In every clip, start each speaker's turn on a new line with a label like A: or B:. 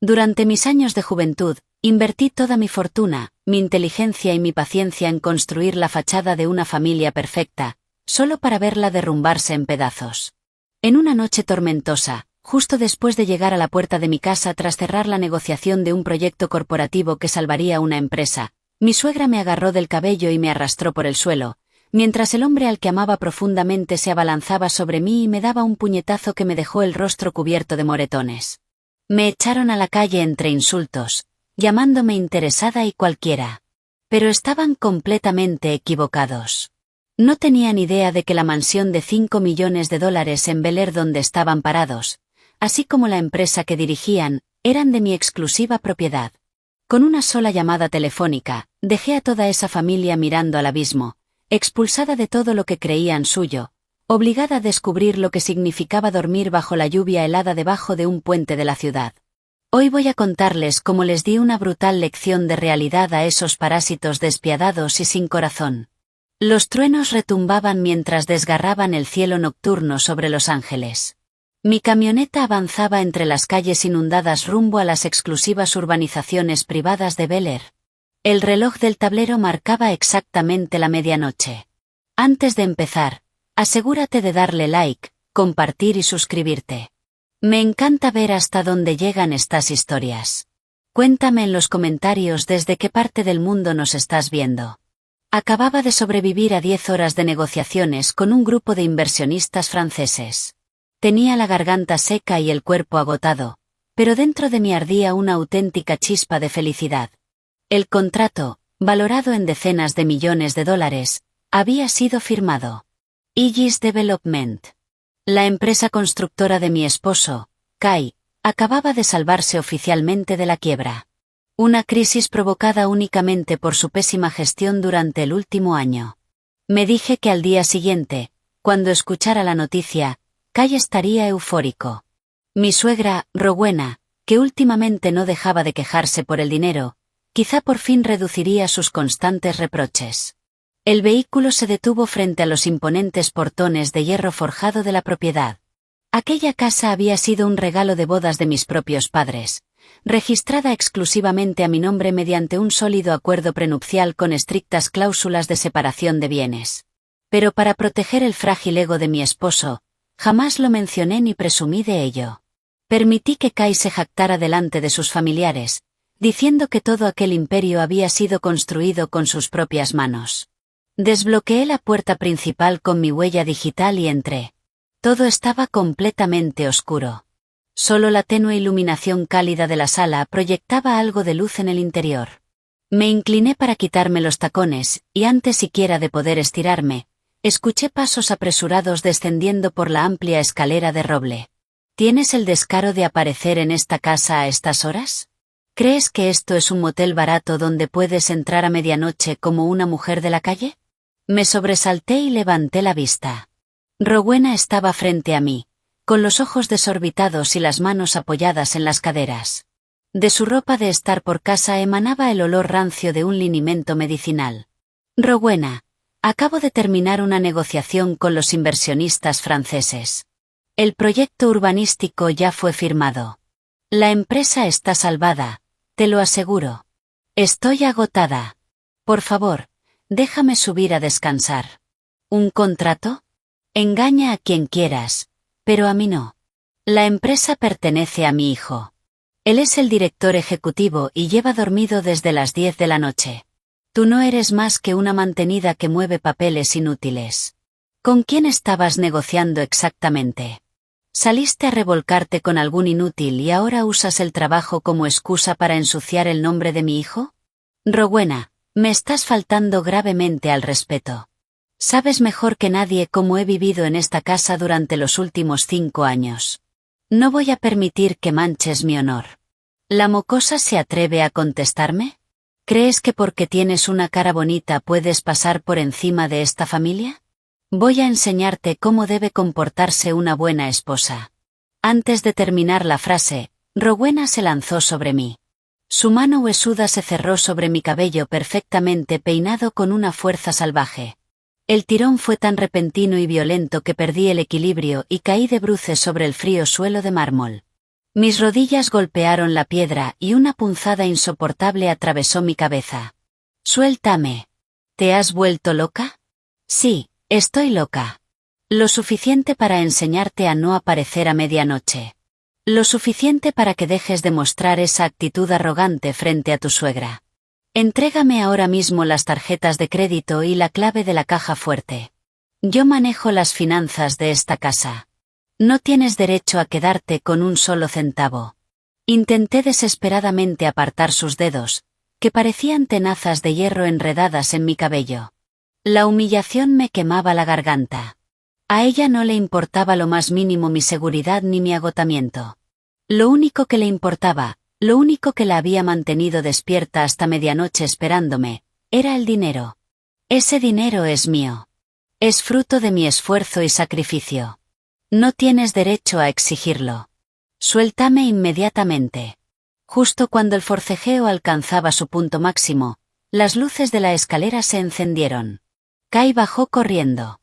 A: Durante mis años de juventud, invertí toda mi fortuna, mi inteligencia y mi paciencia en construir la fachada de una familia perfecta, solo para verla derrumbarse en pedazos. En una noche tormentosa, justo después de llegar a la puerta de mi casa tras cerrar la negociación de un proyecto corporativo que salvaría una empresa, mi suegra me agarró del cabello y me arrastró por el suelo, mientras el hombre al que amaba profundamente se abalanzaba sobre mí y me daba un puñetazo que me dejó el rostro cubierto de moretones. Me echaron a la calle entre insultos, llamándome interesada y cualquiera. Pero estaban completamente equivocados. No tenían idea de que la mansión de $5 millones en Bel Air donde estaban parados, así como la empresa que dirigían, eran de mi exclusiva propiedad. Con una sola llamada telefónica, dejé a toda esa familia mirando al abismo, expulsada de todo lo que creían suyo, obligada a descubrir lo que significaba dormir bajo la lluvia helada debajo de un puente de la ciudad. Hoy voy a contarles cómo les di una brutal lección de realidad a esos parásitos despiadados y sin corazón. Los truenos retumbaban mientras desgarraban el cielo nocturno sobre Los Ángeles. Mi camioneta avanzaba entre las calles inundadas rumbo a las exclusivas urbanizaciones privadas de Bel Air. El reloj del tablero marcaba exactamente la medianoche. Antes de empezar, asegúrate de darle like, compartir y suscribirte. Me encanta ver hasta dónde llegan estas historias. Cuéntame en los comentarios desde qué parte del mundo nos estás viendo. Acababa de sobrevivir a 10 horas de negociaciones con un grupo de inversionistas franceses. Tenía la garganta seca y el cuerpo agotado, pero dentro de mí ardía una auténtica chispa de felicidad. El contrato, valorado en decenas de millones de dólares, había sido firmado. Aegis Development. La empresa constructora de mi esposo, Kai, acababa de salvarse oficialmente de la quiebra. Una crisis provocada únicamente por su pésima gestión durante el último año. Me dije que al día siguiente, cuando escuchara la noticia, Kai estaría eufórico. Mi suegra, Rowena, que últimamente no dejaba de quejarse por el dinero, quizá por fin reduciría sus constantes reproches. El vehículo se detuvo frente a los imponentes portones de hierro forjado de la propiedad. Aquella casa había sido un regalo de bodas de mis propios padres, registrada exclusivamente a mi nombre mediante un sólido acuerdo prenupcial con estrictas cláusulas de separación de bienes. Pero para proteger el frágil ego de mi esposo, jamás lo mencioné ni presumí de ello. Permití que Kai se jactara delante de sus familiares, diciendo que todo aquel imperio había sido construido con sus propias manos. Desbloqueé la puerta principal con mi huella digital y entré. Todo estaba completamente oscuro. Solo la tenue iluminación cálida de la sala proyectaba algo de luz en el interior. Me incliné para quitarme los tacones, y antes siquiera de poder estirarme, escuché pasos apresurados descendiendo por la amplia escalera de roble. ¿Tienes el descaro de aparecer en esta casa a estas horas? ¿Crees que esto es un motel barato donde puedes entrar a medianoche como una mujer de la calle? Me sobresalté y levanté la vista. Rowena estaba frente a mí, con los ojos desorbitados y las manos apoyadas en las caderas. De su ropa de estar por casa emanaba el olor rancio de un linimento medicinal. Rowena, acabo de terminar una negociación con los inversionistas franceses. El proyecto urbanístico ya fue firmado. La empresa está salvada, te lo aseguro. Estoy agotada. Por favor, déjame subir a descansar. ¿Un contrato? Engaña a quien quieras, pero a mí no. La empresa pertenece a mi hijo. Él es el director ejecutivo y lleva dormido desde las 10 de la noche. Tú no eres más que una mantenida que mueve papeles inútiles. ¿Con quién estabas negociando exactamente? ¿Saliste a revolcarte con algún inútil y ahora usas el trabajo como excusa para ensuciar el nombre de mi hijo? Rowena, me estás faltando gravemente al respeto. Sabes mejor que nadie cómo he vivido en esta casa durante los últimos 5 años. No voy a permitir que manches mi honor. ¿La mocosa se atreve a contestarme? ¿Crees que porque tienes una cara bonita puedes pasar por encima de esta familia? Voy a enseñarte cómo debe comportarse una buena esposa. Antes de terminar la frase, Rowena se lanzó sobre mí. Su mano huesuda se cerró sobre mi cabello perfectamente peinado con una fuerza salvaje. El tirón fue tan repentino y violento que perdí el equilibrio y caí de bruces sobre el frío suelo de mármol. Mis rodillas golpearon la piedra y una punzada insoportable atravesó mi cabeza. Suéltame. ¿Te has vuelto loca? Sí, estoy loca. Lo suficiente para enseñarte a no aparecer a medianoche. Lo suficiente para que dejes de mostrar esa actitud arrogante frente a tu suegra. Entrégame ahora mismo las tarjetas de crédito y la clave de la caja fuerte. Yo manejo las finanzas de esta casa. No tienes derecho a quedarte con un solo centavo. Intenté desesperadamente apartar sus dedos, que parecían tenazas de hierro enredadas en mi cabello. La humillación me quemaba la garganta. A ella no le importaba lo más mínimo mi seguridad ni mi agotamiento. Lo único que le importaba, lo único que la había mantenido despierta hasta medianoche esperándome, era el dinero. Ese dinero es mío. Es fruto de mi esfuerzo y sacrificio. No tienes derecho a exigirlo. Suéltame inmediatamente. Justo cuando el forcejeo alcanzaba su punto máximo, las luces de la escalera se encendieron. Kai bajó corriendo.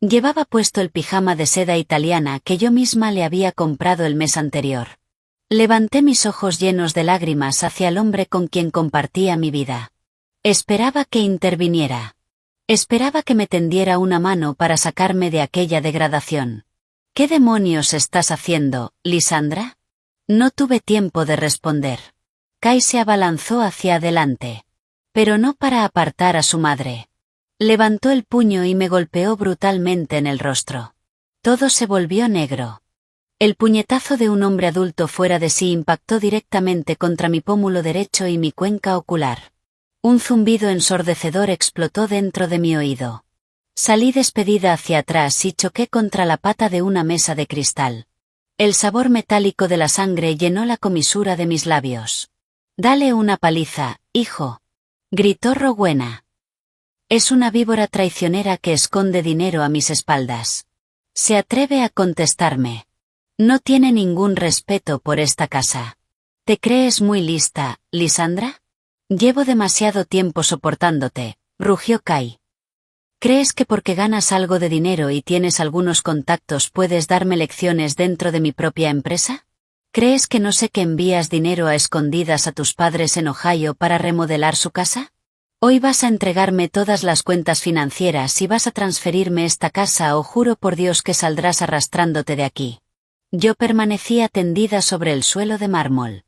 A: Llevaba puesto el pijama de seda italiana que yo misma le había comprado el mes anterior. Levanté mis ojos llenos de lágrimas hacia el hombre con quien compartía mi vida. Esperaba que interviniera. Esperaba que me tendiera una mano para sacarme de aquella degradación. ¿Qué demonios estás haciendo, Lisandra? No tuve tiempo de responder. Kai se abalanzó hacia adelante. Pero no para apartar a su madre. Levantó el puño y me golpeó brutalmente en el rostro. Todo se volvió negro. El puñetazo de un hombre adulto fuera de sí impactó directamente contra mi pómulo derecho y mi cuenca ocular. Un zumbido ensordecedor explotó dentro de mi oído. Salí despedida hacia atrás y choqué contra la pata de una mesa de cristal. El sabor metálico de la sangre llenó la comisura de mis labios. «Dale una paliza, hijo», gritó Rowena. Es una víbora traicionera que esconde dinero a mis espaldas. Se atreve a contestarme. No tiene ningún respeto por esta casa. ¿Te crees muy lista, Lisandra? Llevo demasiado tiempo soportándote, rugió Kai. ¿Crees que porque ganas algo de dinero y tienes algunos contactos puedes darme lecciones dentro de mi propia empresa? ¿Crees que no sé que envías dinero a escondidas a tus padres en Ohio para remodelar su casa? Hoy vas a entregarme todas las cuentas financieras y vas a transferirme esta casa o juro por Dios que saldrás arrastrándote de aquí. Yo permanecía tendida sobre el suelo de mármol.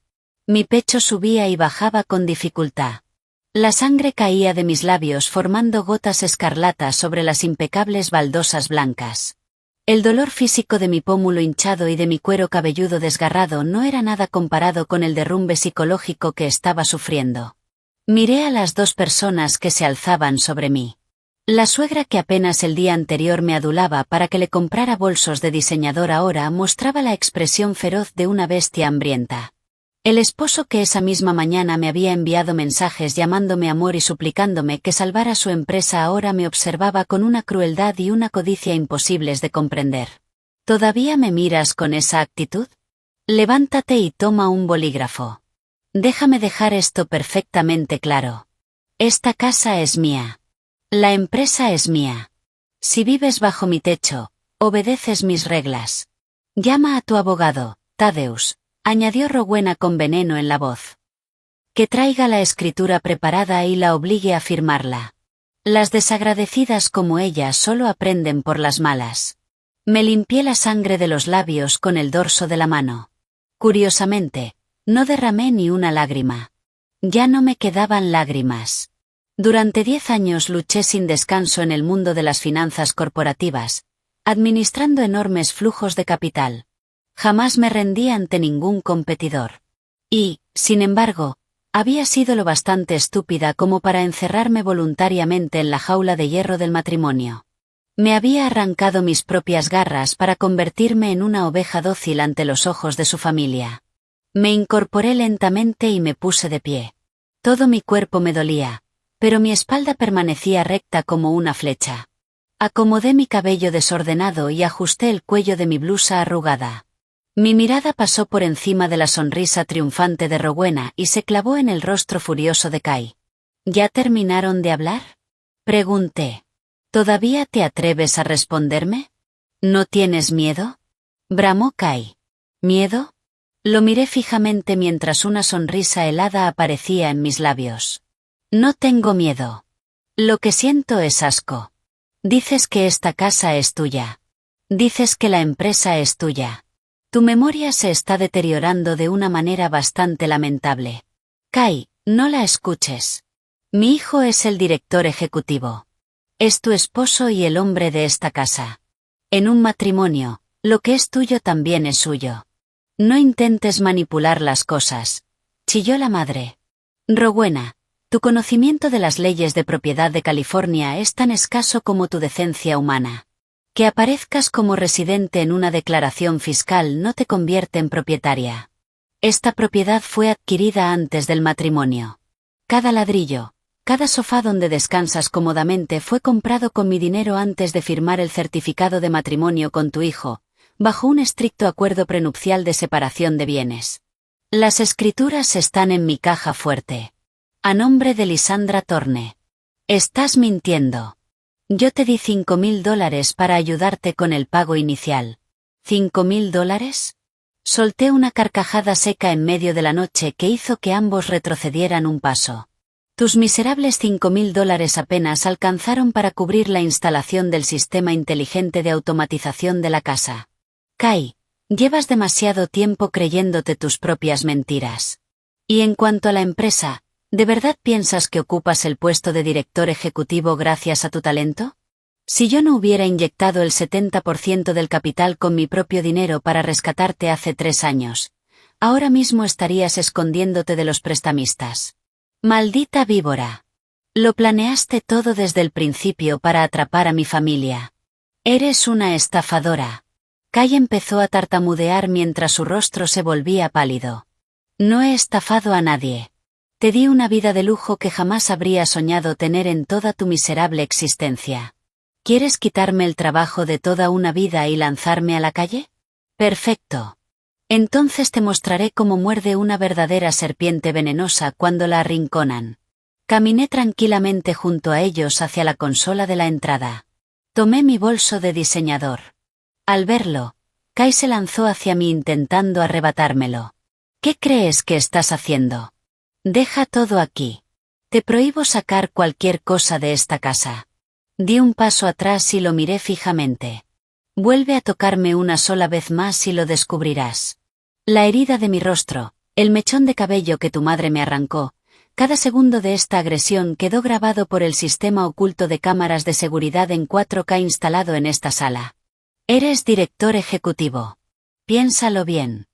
A: Mi pecho subía y bajaba con dificultad. La sangre caía de mis labios formando gotas escarlatas sobre las impecables baldosas blancas. El dolor físico de mi pómulo hinchado y de mi cuero cabelludo desgarrado no era nada comparado con el derrumbe psicológico que estaba sufriendo. Miré a las dos personas que se alzaban sobre mí. La suegra que apenas el día anterior me adulaba para que le comprara bolsos de diseñador ahora mostraba la expresión feroz de una bestia hambrienta. El esposo que esa misma mañana me había enviado mensajes llamándome amor y suplicándome que salvara su empresa ahora me observaba con una crueldad y una codicia imposibles de comprender. ¿Todavía me miras con esa actitud? Levántate y toma un bolígrafo. Déjame dejar esto perfectamente claro. Esta casa es mía. La empresa es mía. Si vives bajo mi techo, obedeces mis reglas. Llama a tu abogado, Thaddeus, añadió Rowena con veneno en la voz. Que traiga la escritura preparada y la obligue a firmarla. Las desagradecidas como ella solo aprenden por las malas. Me limpié la sangre de los labios con el dorso de la mano. Curiosamente, no derramé ni una lágrima. Ya no me quedaban lágrimas. Durante 10 años luché sin descanso en el mundo de las finanzas corporativas, administrando enormes flujos de capital. Jamás me rendí ante ningún competidor. Y, sin embargo, había sido lo bastante estúpida como para encerrarme voluntariamente en la jaula de hierro del matrimonio. Me había arrancado mis propias garras para convertirme en una oveja dócil ante los ojos de su familia. Me incorporé lentamente y me puse de pie. Todo mi cuerpo me dolía, pero mi espalda permanecía recta como una flecha. Acomodé mi cabello desordenado y ajusté el cuello de mi blusa arrugada. Mi mirada pasó por encima de la sonrisa triunfante de Rowena y se clavó en el rostro furioso de Kai. ¿Ya terminaron de hablar? Pregunté. ¿Todavía te atreves a responderme? ¿No tienes miedo? Bramó Kai. ¿Miedo? Lo miré fijamente mientras una sonrisa helada aparecía en mis labios. No tengo miedo. Lo que siento es asco. Dices que esta casa es tuya. Dices que la empresa es tuya. Tu memoria se está deteriorando de una manera bastante lamentable. Kai, no la escuches. Mi hijo es el director ejecutivo. Es tu esposo y el hombre de esta casa. En un matrimonio, lo que es tuyo también es suyo. No intentes manipular las cosas, chilló la madre. Rowena, tu conocimiento de las leyes de propiedad de California es tan escaso como tu decencia humana. Que aparezcas como residente en una declaración fiscal no te convierte en propietaria. Esta propiedad fue adquirida antes del matrimonio. Cada ladrillo, cada sofá donde descansas cómodamente fue comprado con mi dinero antes de firmar el certificado de matrimonio con tu hijo, bajo un estricto acuerdo prenupcial de separación de bienes. Las escrituras están en mi caja fuerte. A nombre de Lisandra Thorne. Estás mintiendo. Yo te di $5,000 para ayudarte con el pago inicial. ¿$5,000? Solté una carcajada seca en medio de la noche que hizo que ambos retrocedieran un paso. Tus miserables $5,000 apenas alcanzaron para cubrir la instalación del sistema inteligente de automatización de la casa. Kai, llevas demasiado tiempo creyéndote tus propias mentiras. Y en cuanto a la empresa, ¿de verdad piensas que ocupas el puesto de director ejecutivo gracias a tu talento? Si yo no hubiera inyectado el 70% del capital con mi propio dinero para rescatarte hace 3 años, ahora mismo estarías escondiéndote de los prestamistas. Maldita víbora. Lo planeaste todo desde el principio para atrapar a mi familia. Eres una estafadora. Kai empezó a tartamudear mientras su rostro se volvía pálido. No he estafado a nadie. Te di una vida de lujo que jamás habría soñado tener en toda tu miserable existencia. ¿Quieres quitarme el trabajo de toda una vida y lanzarme a la calle? Perfecto. Entonces te mostraré cómo muerde una verdadera serpiente venenosa cuando la arrinconan. Caminé tranquilamente junto a ellos hacia la consola de la entrada. Tomé mi bolso de diseñador. Al verlo, Kai se lanzó hacia mí intentando arrebatármelo. ¿Qué crees que estás haciendo? Deja todo aquí. Te prohíbo sacar cualquier cosa de esta casa. Di un paso atrás y lo miré fijamente. Vuelve a tocarme una sola vez más y lo descubrirás. La herida de mi rostro, el mechón de cabello que tu madre me arrancó, cada segundo de esta agresión quedó grabado por el sistema oculto de cámaras de seguridad en 4K instalado en esta sala. Eres director ejecutivo. Piénsalo bien.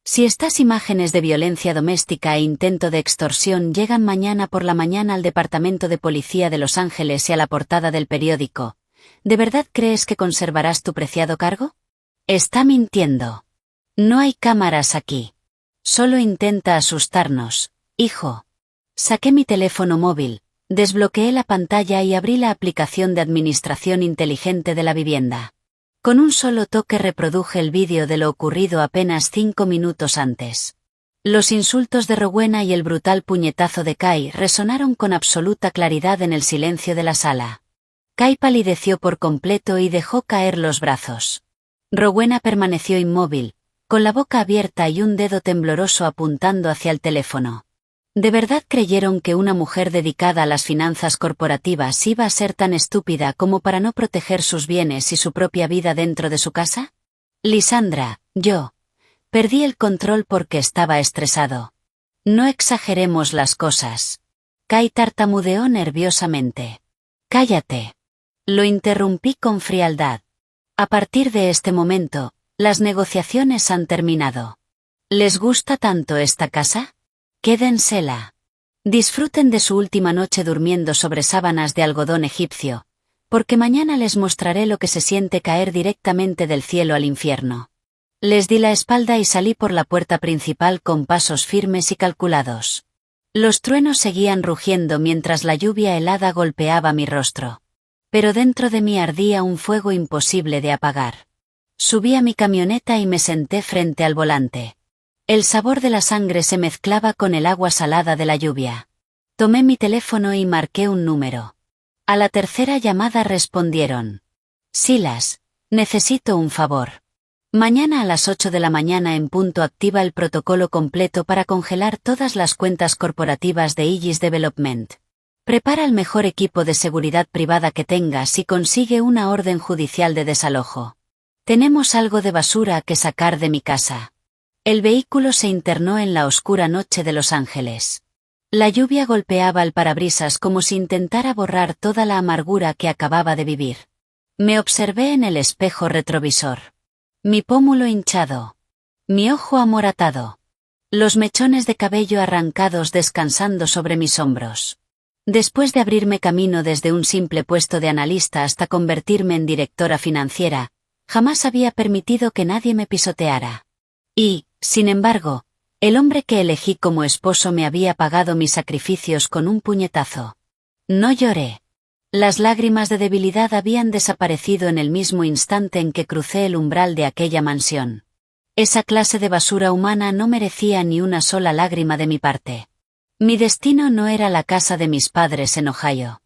A: Si estas imágenes de violencia doméstica e intento de extorsión llegan mañana por la mañana al Departamento de Policía de Los Ángeles y a la portada del periódico, ¿de verdad crees que conservarás tu preciado cargo? Está mintiendo. No hay cámaras aquí. Solo intenta asustarnos, hijo. Saqué mi teléfono móvil, desbloqueé la pantalla y abrí la aplicación de administración inteligente de la vivienda. Con un solo toque reproduje el vídeo de lo ocurrido apenas 5 minutos antes. Los insultos de Rowena y el brutal puñetazo de Kai resonaron con absoluta claridad en el silencio de la sala. Kai palideció por completo y dejó caer los brazos. Rowena permaneció inmóvil, con la boca abierta y un dedo tembloroso apuntando hacia el teléfono. ¿De verdad creyeron que una mujer dedicada a las finanzas corporativas iba a ser tan estúpida como para no proteger sus bienes y su propia vida dentro de su casa? Lisandra, yo. Perdí el control porque estaba estresado. No exageremos las cosas. Kai tartamudeó nerviosamente. Cállate. Lo interrumpí con frialdad. A partir de este momento, las negociaciones han terminado. ¿Les gusta tanto esta casa? Quédensela. Disfruten de su última noche durmiendo sobre sábanas de algodón egipcio, porque mañana les mostraré lo que se siente caer directamente del cielo al infierno. Les di la espalda y salí por la puerta principal con pasos firmes y calculados. Los truenos seguían rugiendo mientras la lluvia helada golpeaba mi rostro. Pero dentro de mí ardía un fuego imposible de apagar. Subí a mi camioneta y me senté frente al volante. El sabor de la sangre se mezclaba con el agua salada de la lluvia. Tomé mi teléfono y marqué un número. A la tercera llamada respondieron. Silas, necesito un favor. Mañana a las 8 de la mañana en punto activa el protocolo completo para congelar todas las cuentas corporativas de Aegis Development. Prepara el mejor equipo de seguridad privada que tengas y consigue una orden judicial de desalojo. Tenemos algo de basura que sacar de mi casa. El vehículo se internó en la oscura noche de Los Ángeles. La lluvia golpeaba el parabrisas como si intentara borrar toda la amargura que acababa de vivir. Me observé en el espejo retrovisor. Mi pómulo hinchado. Mi ojo amoratado. Los mechones de cabello arrancados descansando sobre mis hombros. Después de abrirme camino desde un simple puesto de analista hasta convertirme en directora financiera, jamás había permitido que nadie me pisoteara. Y, sin embargo, el hombre que elegí como esposo me había pagado mis sacrificios con un puñetazo. No lloré. Las lágrimas de debilidad habían desaparecido en el mismo instante en que crucé el umbral de aquella mansión. Esa clase de basura humana no merecía ni una sola lágrima de mi parte. Mi destino no era la casa de mis padres en Ohio.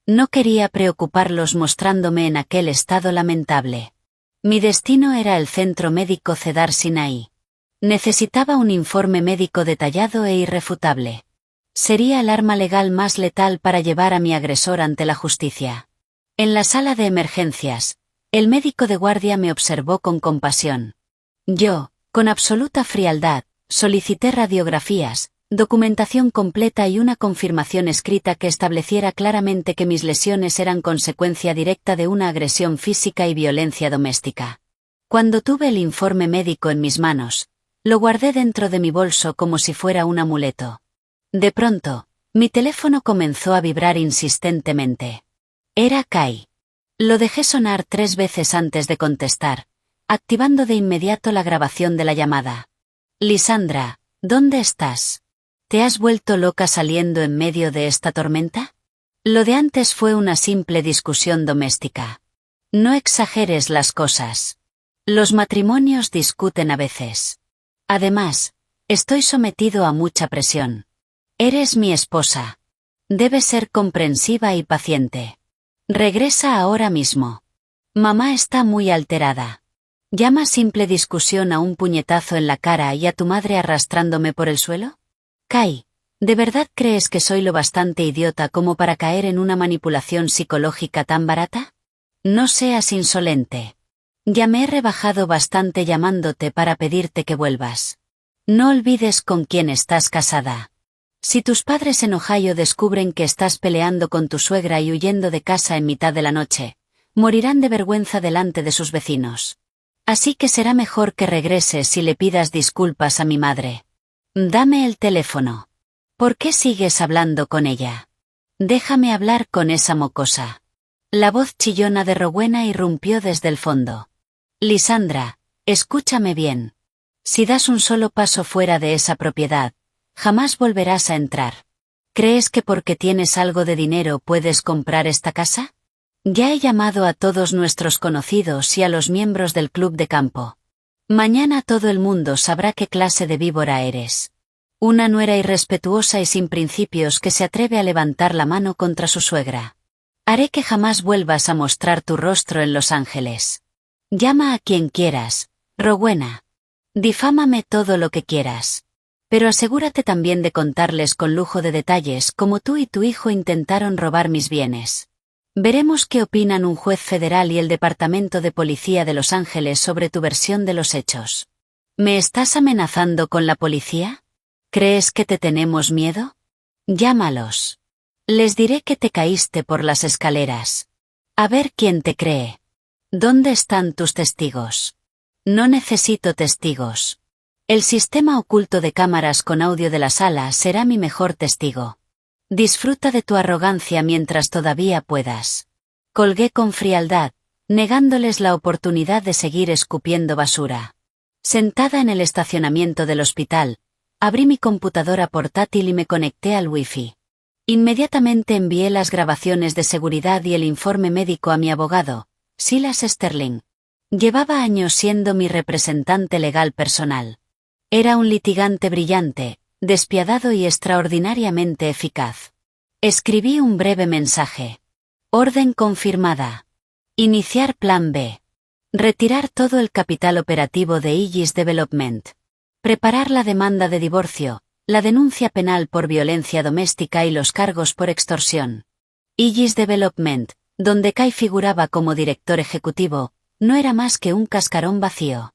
A: No quería preocuparlos mostrándome en aquel estado lamentable. Mi destino era el centro médico Cedar Sinai. Necesitaba un informe médico detallado e irrefutable. Sería el arma legal más letal para llevar a mi agresor ante la justicia. En la sala de emergencias, el médico de guardia me observó con compasión. Yo, con absoluta frialdad, solicité radiografías, documentación completa y una confirmación escrita que estableciera claramente que mis lesiones eran consecuencia directa de una agresión física y violencia doméstica. Cuando tuve el informe médico en mis manos, lo guardé dentro de mi bolso como si fuera un amuleto. De pronto, mi teléfono comenzó a vibrar insistentemente. Era Kai. Lo dejé sonar 3 veces antes de contestar, activando de inmediato la grabación de la llamada. Lisandra, ¿dónde estás? ¿Te has vuelto loca saliendo en medio de esta tormenta? Lo de antes fue una simple discusión doméstica. No exageres las cosas. Los matrimonios discuten a veces. Además, estoy sometido a mucha presión. Eres mi esposa. Debes ser comprensiva y paciente. Regresa ahora mismo. Mamá está muy alterada. ¿Llama simple discusión a un puñetazo en la cara y a tu madre arrastrándome por el suelo? Kai, ¿de verdad crees que soy lo bastante idiota como para caer en una manipulación psicológica tan barata? No seas insolente. Ya me he rebajado bastante llamándote para pedirte que vuelvas. No olvides con quién estás casada. Si tus padres en Ohio descubren que estás peleando con tu suegra y huyendo de casa en mitad de la noche, morirán de vergüenza delante de sus vecinos. Así que será mejor que regreses y le pidas disculpas a mi madre. Dame el teléfono. ¿Por qué sigues hablando con ella? Déjame hablar con esa mocosa. La voz chillona de Rowena irrumpió desde el fondo. Lisandra, escúchame bien. Si das un solo paso fuera de esa propiedad, jamás volverás a entrar. ¿Crees que porque tienes algo de dinero puedes comprar esta casa? Ya he llamado a todos nuestros conocidos y a los miembros del club de campo. Mañana todo el mundo sabrá qué clase de víbora eres. Una nuera irrespetuosa y sin principios que se atreve a levantar la mano contra su suegra. Haré que jamás vuelvas a mostrar tu rostro en Los Ángeles. Llama a quien quieras, Rowena. Difámame todo lo que quieras. Pero asegúrate también de contarles con lujo de detalles cómo tú y tu hijo intentaron robar mis bienes. Veremos qué opinan un juez federal y el Departamento de Policía de Los Ángeles sobre tu versión de los hechos. ¿Me estás amenazando con la policía? ¿Crees que te tenemos miedo? Llámalos. Les diré que te caíste por las escaleras. A ver quién te cree. ¿Dónde están tus testigos? No necesito testigos. El sistema oculto de cámaras con audio de la sala será mi mejor testigo. Disfruta de tu arrogancia mientras todavía puedas. Colgué con frialdad, negándoles la oportunidad de seguir escupiendo basura. Sentada en el estacionamiento del hospital, abrí mi computadora portátil y me conecté al Wi-Fi. Inmediatamente envié las grabaciones de seguridad y el informe médico a mi abogado, Silas Sterling. Llevaba años siendo mi representante legal personal. Era un litigante brillante, despiadado y extraordinariamente eficaz. Escribí un breve mensaje. Orden confirmada. Iniciar plan B. Retirar todo el capital operativo de Aegis Development. Preparar la demanda de divorcio, la denuncia penal por violencia doméstica y los cargos por extorsión. Aegis Development, donde Kai figuraba como director ejecutivo, no era más que un cascarón vacío.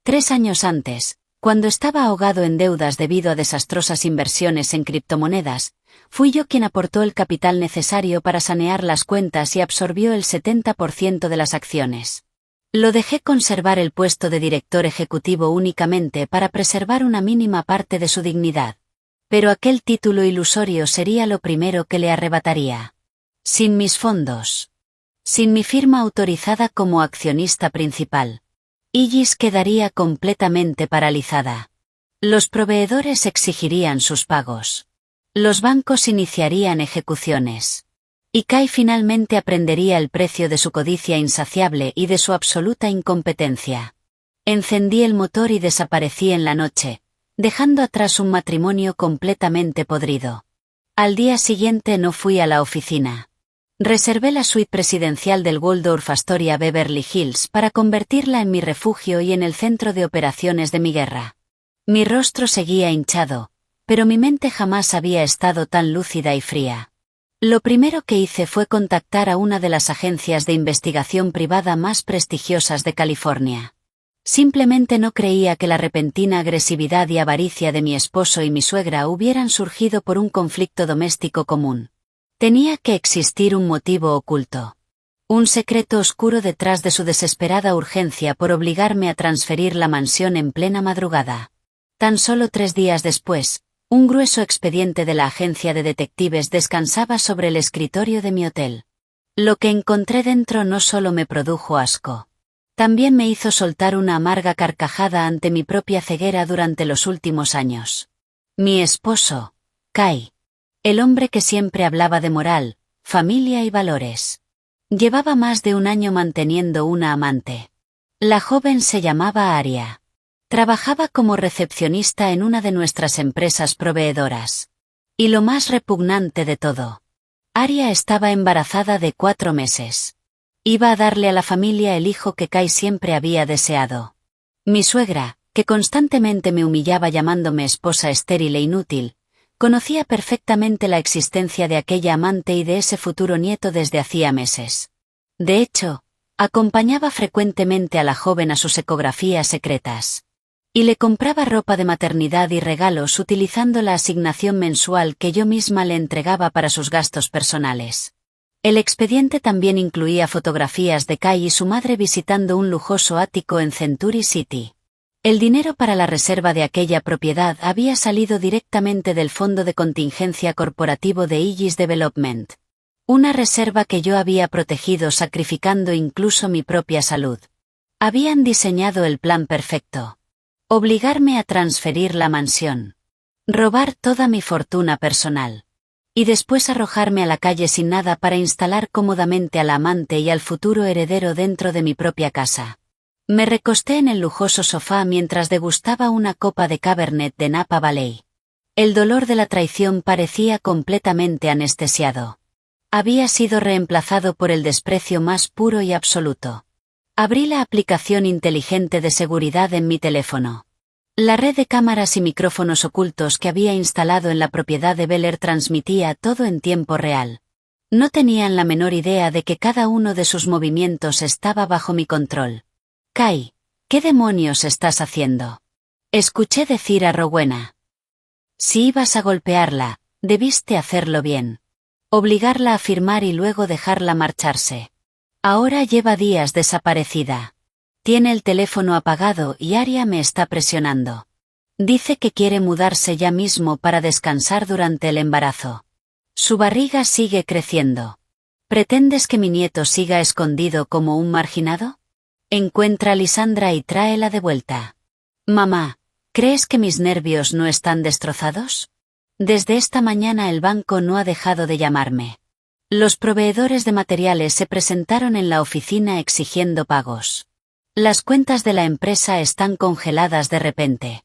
A: 3 años antes, cuando estaba ahogado en deudas debido a desastrosas inversiones en criptomonedas, fui yo quien aportó el capital necesario para sanear las cuentas y absorbió el 70% de las acciones. Lo dejé conservar el puesto de director ejecutivo únicamente para preservar una mínima parte de su dignidad. Pero aquel título ilusorio sería lo primero que le arrebataría. Sin mis fondos. Sin mi firma autorizada como accionista principal. Aegis quedaría completamente paralizada. Los proveedores exigirían sus pagos. Los bancos iniciarían ejecuciones. Y Kai finalmente aprendería el precio de su codicia insaciable y de su absoluta incompetencia. Encendí el motor y desaparecí en la noche, dejando atrás un matrimonio completamente podrido. Al día siguiente no fui a la oficina. Reservé la suite presidencial del Waldorf Astoria Beverly Hills para convertirla en mi refugio y en el centro de operaciones de mi guerra. Mi rostro seguía hinchado, pero mi mente jamás había estado tan lúcida y fría. Lo primero que hice fue contactar a una de las agencias de investigación privada más prestigiosas de California. Simplemente no creía que la repentina agresividad y avaricia de mi esposo y mi suegra hubieran surgido por un conflicto doméstico común. Tenía que existir un motivo oculto. Un secreto oscuro detrás de su desesperada urgencia por obligarme a transferir la mansión en plena madrugada. Tan solo 3 días después, un grueso expediente de la agencia de detectives descansaba sobre el escritorio de mi hotel. Lo que encontré dentro no solo me produjo asco. También me hizo soltar una amarga carcajada ante mi propia ceguera durante los últimos años. Mi esposo, Kai. El hombre que siempre hablaba de moral, familia y valores. Llevaba más de 1 año manteniendo una amante. La joven se llamaba Aria. Trabajaba como recepcionista en una de nuestras empresas proveedoras. Y lo más repugnante de todo. Aria estaba embarazada de 4 meses. Iba a darle a la familia el hijo que Kai siempre había deseado. Mi suegra, que constantemente me humillaba llamándome esposa estéril e inútil, conocía perfectamente la existencia de aquella amante y de ese futuro nieto desde hacía meses. De hecho, acompañaba frecuentemente a la joven a sus ecografías secretas. Y le compraba ropa de maternidad y regalos utilizando la asignación mensual que yo misma le entregaba para sus gastos personales. El expediente también incluía fotografías de Kai y su madre visitando un lujoso ático en Century City. El dinero para la reserva de aquella propiedad había salido directamente del fondo de contingencia corporativo de Aegis Development. Una reserva que yo había protegido sacrificando incluso mi propia salud. Habían diseñado el plan perfecto. Obligarme a transferir la mansión. Robar toda mi fortuna personal. Y después arrojarme a la calle sin nada para instalar cómodamente a la amante y al futuro heredero dentro de mi propia casa. Me recosté en el lujoso sofá mientras degustaba una copa de Cabernet de Napa Valley. El dolor de la traición parecía completamente anestesiado. Había sido reemplazado por el desprecio más puro y absoluto. Abrí la aplicación inteligente de seguridad en mi teléfono. La red de cámaras y micrófonos ocultos que había instalado en la propiedad de Bel Air transmitía todo en tiempo real. No tenían la menor idea de que cada uno de sus movimientos estaba bajo mi control. Kai, ¿qué demonios estás haciendo? Escuché decir a Rowena. Si ibas a golpearla, debiste hacerlo bien. Obligarla a firmar y luego dejarla marcharse. Ahora lleva días desaparecida. Tiene el teléfono apagado y Aria me está presionando. Dice que quiere mudarse ya mismo para descansar durante el embarazo. Su barriga sigue creciendo. ¿Pretendes que mi nieto siga escondido como un marginado? Encuentra a Lisandra y tráela de vuelta. Mamá, ¿crees que mis nervios no están destrozados? Desde esta mañana el banco no ha dejado de llamarme. Los proveedores de materiales se presentaron en la oficina exigiendo pagos. Las cuentas de la empresa están congeladas de repente.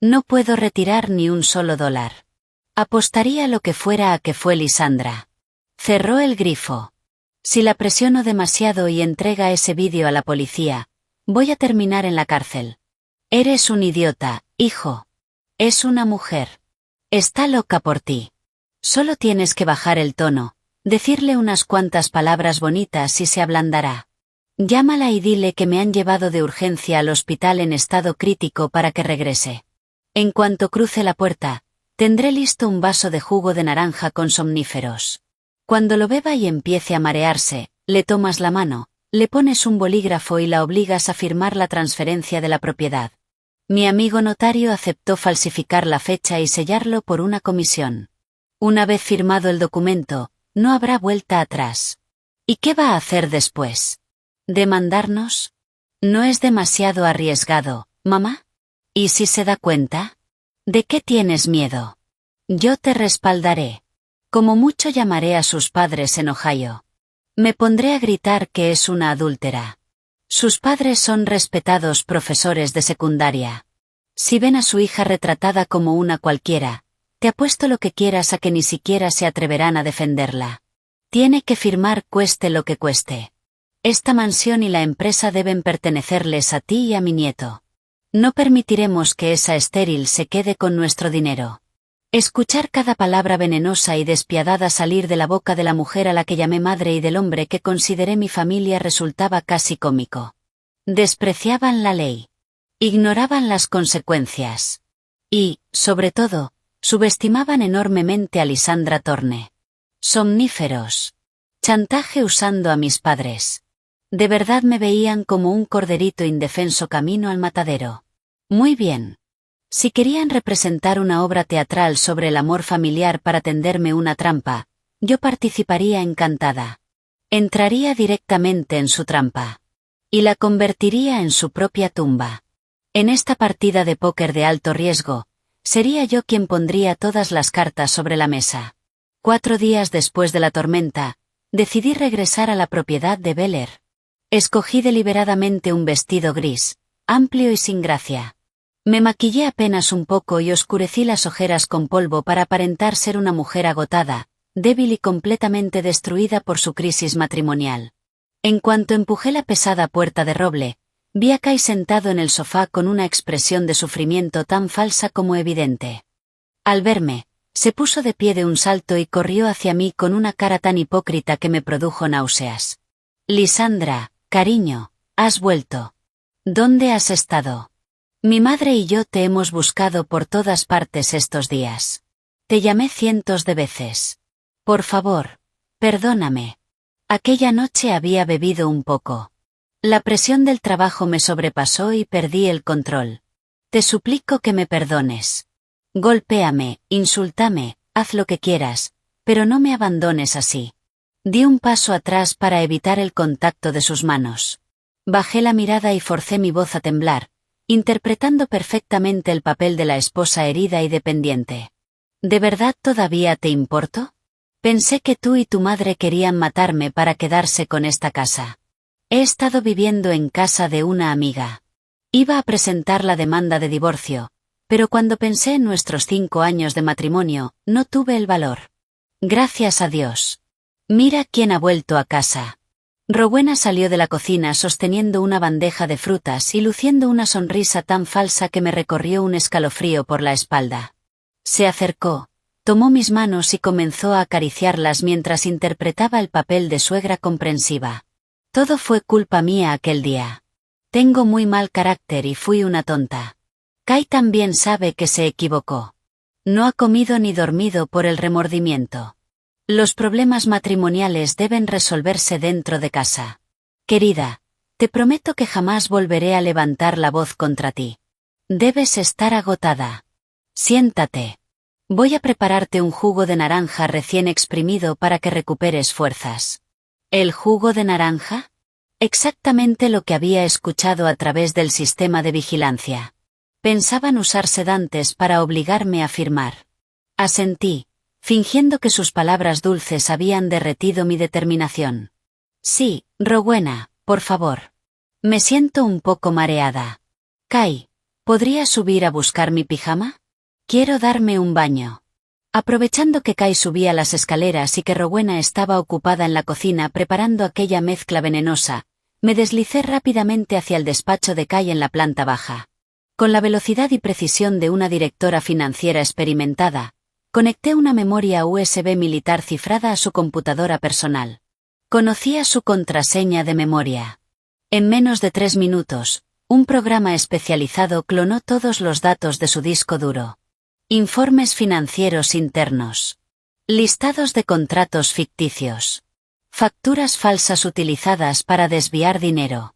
A: No puedo retirar ni un solo dólar. Apostaría lo que fuera a que fue Lisandra. Cerró el grifo. Si la presiono demasiado y entrega ese vídeo a la policía, Voy a terminar en la cárcel. Eres un idiota, hijo. Es una mujer. Está loca por ti. Solo tienes que bajar el tono, decirle unas cuantas palabras bonitas y se ablandará. Llámala y dile que me han llevado de urgencia al hospital en estado crítico para que regrese. En cuanto cruce la puerta, tendré listo un vaso de jugo de naranja con somníferos. Cuando lo beba y empiece a marearse, le tomas la mano, le pones un bolígrafo y la obligas a firmar la transferencia de la propiedad. Mi amigo notario aceptó falsificar la fecha y sellarlo por una comisión. Una vez firmado el documento, no habrá vuelta atrás. ¿Y qué va a hacer después? ¿Demandarnos? No es demasiado arriesgado, mamá. ¿Y si se da cuenta? ¿De qué tienes miedo? Yo te respaldaré. Como mucho llamaré a sus padres en Ohio. Me pondré a gritar que es una adúltera. Sus padres son respetados profesores de secundaria. Si ven a su hija retratada como una cualquiera, te apuesto lo que quieras a que ni siquiera se atreverán a defenderla. Tiene que firmar cueste lo que cueste. Esta mansión y la empresa deben pertenecerles a ti y a mi nieto. No permitiremos que esa estéril se quede con nuestro dinero. Escuchar cada palabra venenosa y despiadada salir de la boca de la mujer a la que llamé madre y del hombre que consideré mi familia resultaba casi cómico. Despreciaban la ley. Ignoraban las consecuencias. Y, sobre todo, subestimaban enormemente a Lisandra Thorne. Somníferos. Chantaje usando a mis padres. De verdad me veían como un corderito indefenso camino al matadero. Muy bien. Si querían representar una obra teatral sobre el amor familiar para tenderme una trampa, yo participaría encantada. Entraría directamente en su trampa. Y la convertiría en su propia tumba. En esta partida de póker de alto riesgo, sería yo quien pondría todas las cartas sobre la mesa. 4 días después de la tormenta, decidí regresar a la propiedad de Bel Air. Escogí deliberadamente un vestido gris, amplio y sin gracia. Me maquillé apenas un poco y oscurecí las ojeras con polvo para aparentar ser una mujer agotada, débil y completamente destruida por su crisis matrimonial. En cuanto empujé la pesada puerta de roble, vi a Kai sentado en el sofá con una expresión de sufrimiento tan falsa como evidente. Al verme, se puso de pie de un salto y corrió hacia mí con una cara tan hipócrita que me produjo náuseas. Lisandra, cariño, has vuelto. ¿Dónde has estado? Mi madre y yo te hemos buscado por todas partes estos días. Te llamé cientos de veces. Por favor, perdóname. Aquella noche había bebido un poco. La presión del trabajo me sobrepasó y perdí el control. Te suplico que me perdones. Golpéame, insúltame, haz lo que quieras, pero no me abandones así. Di un paso atrás para evitar el contacto de sus manos. Bajé la mirada y forcé mi voz a temblar, interpretando perfectamente el papel de la esposa herida y dependiente. ¿De verdad todavía te importo? Pensé que tú y tu madre querían matarme para quedarse con esta casa. He estado viviendo en casa de una amiga. Iba a presentar la demanda de divorcio, pero cuando pensé en nuestros 5 años de matrimonio, no tuve el valor. Gracias a Dios. Mira quién ha vuelto a casa. Rowena salió de la cocina sosteniendo una bandeja de frutas y luciendo una sonrisa tan falsa que me recorrió un escalofrío por la espalda. Se acercó, tomó mis manos y comenzó a acariciarlas mientras interpretaba el papel de suegra comprensiva. Todo fue culpa mía aquel día. Tengo muy mal carácter y fui una tonta. Kai también sabe que se equivocó. No ha comido ni dormido por el remordimiento. Los problemas matrimoniales deben resolverse dentro de casa. Querida, te prometo que jamás volveré a levantar la voz contra ti. Debes estar agotada. Siéntate. Voy a prepararte un jugo de naranja recién exprimido para que recuperes fuerzas. ¿El jugo de naranja? Exactamente lo que había escuchado a través del sistema de vigilancia. Pensaban usar sedantes para obligarme a firmar. Asentí, fingiendo que sus palabras dulces habían derretido mi determinación. Sí, Rowena, por favor. Me siento un poco mareada. Kai, ¿podrías subir a buscar mi pijama? Quiero darme un baño. Aprovechando que Kai subía las escaleras y que Rowena estaba ocupada en la cocina preparando aquella mezcla venenosa, Me deslicé rápidamente hacia el despacho de Kai en la planta baja. Con la velocidad y precisión de una directora financiera experimentada, conecté una memoria USB militar cifrada a su computadora personal. Conocía su contraseña de memoria. En menos de 3 minutos, un programa especializado clonó todos los datos de su disco duro. Informes financieros internos. Listados de contratos ficticios. Facturas falsas utilizadas para desviar dinero.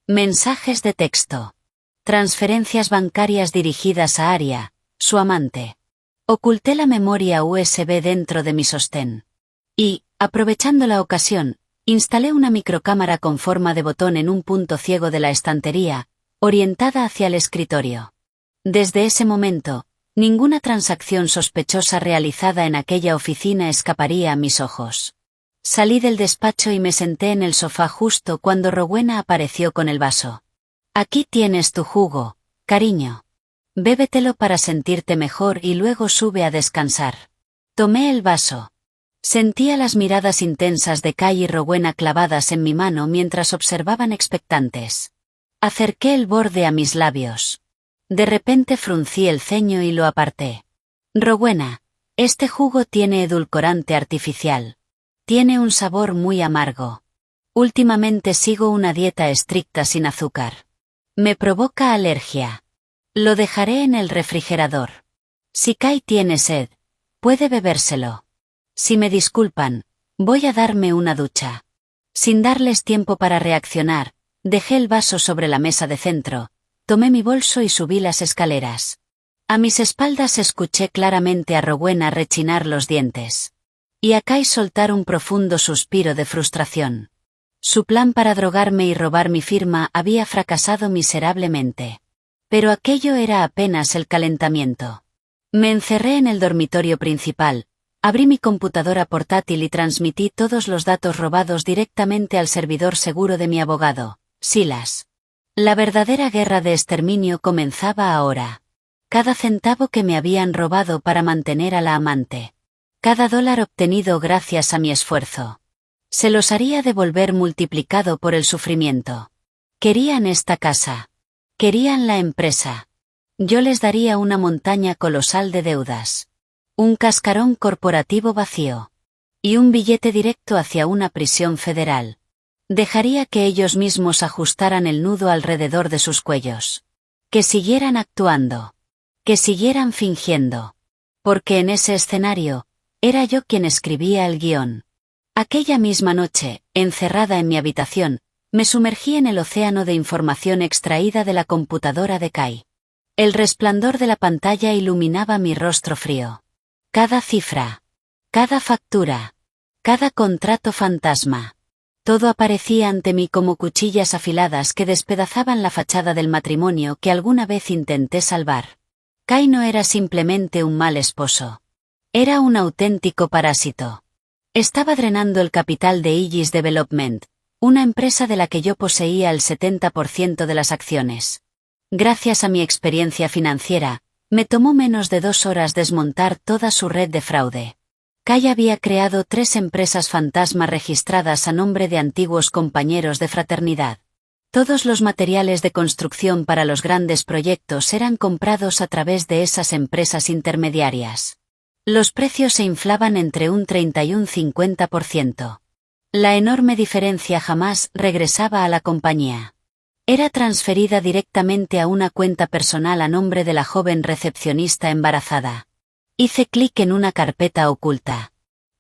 A: Mensajes de texto. Transferencias bancarias dirigidas a Aria, su amante. Oculté la memoria USB dentro de mi sostén. Y, aprovechando la ocasión, instalé una microcámara con forma de botón en un punto ciego de la estantería, orientada hacia el escritorio. Desde ese momento, ninguna transacción sospechosa realizada en aquella oficina escaparía a mis ojos. Salí del despacho y me senté en el sofá justo cuando Rowena apareció con el vaso. Aquí tienes tu jugo, cariño. Bébetelo para sentirte mejor y luego sube a descansar. Tomé el vaso. Sentía las miradas intensas de Kai y Rowena clavadas en mi mano mientras observaban expectantes. Acerqué el borde a mis labios. De repente fruncí el ceño y lo aparté. Rowena, este jugo tiene edulcorante artificial. Tiene un sabor muy amargo. Últimamente sigo una dieta estricta sin azúcar. Me provoca alergia. Lo dejaré en el refrigerador. Si Kai tiene sed, puede bebérselo. Si me disculpan, voy a darme una ducha. Sin darles tiempo para reaccionar, dejé el vaso sobre la mesa de centro, tomé mi bolso y subí las escaleras. A mis espaldas escuché claramente a Rowena rechinar los dientes. Y a Kai soltar un profundo suspiro de frustración. Su plan para drogarme y robar mi firma había fracasado miserablemente. Pero aquello era apenas el calentamiento. Me encerré en el dormitorio principal, abrí mi computadora portátil y transmití todos los datos robados directamente al servidor seguro de mi abogado, Silas. La verdadera guerra de exterminio comenzaba ahora. Cada centavo que me habían robado para mantener a la amante. Cada dólar obtenido gracias a mi esfuerzo. Se los haría devolver multiplicado por el sufrimiento. Querían esta casa. Querían la empresa. Yo les daría una montaña colosal de deudas. Un cascarón corporativo vacío. Y un billete directo hacia una prisión federal. Dejaría que ellos mismos ajustaran el nudo alrededor de sus cuellos. Que siguieran actuando. Que siguieran fingiendo. Porque en ese escenario, era yo quien escribía el guión. Aquella misma noche, encerrada en mi habitación, me sumergí en el océano de información extraída de la computadora de Kai. El resplandor de la pantalla iluminaba mi rostro frío. Cada cifra. Cada factura. Cada contrato fantasma. Todo aparecía ante mí como cuchillas afiladas que despedazaban la fachada del matrimonio que alguna vez intenté salvar. Kai no era simplemente un mal esposo. Era un auténtico parásito. Estaba drenando el capital de Aegis Development, una empresa de la que yo poseía el 70% de las acciones. Gracias a mi experiencia financiera, me tomó menos de 2 horas desmontar toda su red de fraude. Kai había creado 3 empresas fantasma registradas a nombre de antiguos compañeros de fraternidad. Todos los materiales de construcción para los grandes proyectos eran comprados a través de esas empresas intermediarias. Los precios se inflaban entre un 30 y un 50%. La enorme diferencia jamás regresaba a la compañía. Era transferida directamente a una cuenta personal a nombre de la joven recepcionista embarazada. Hice clic en una carpeta oculta.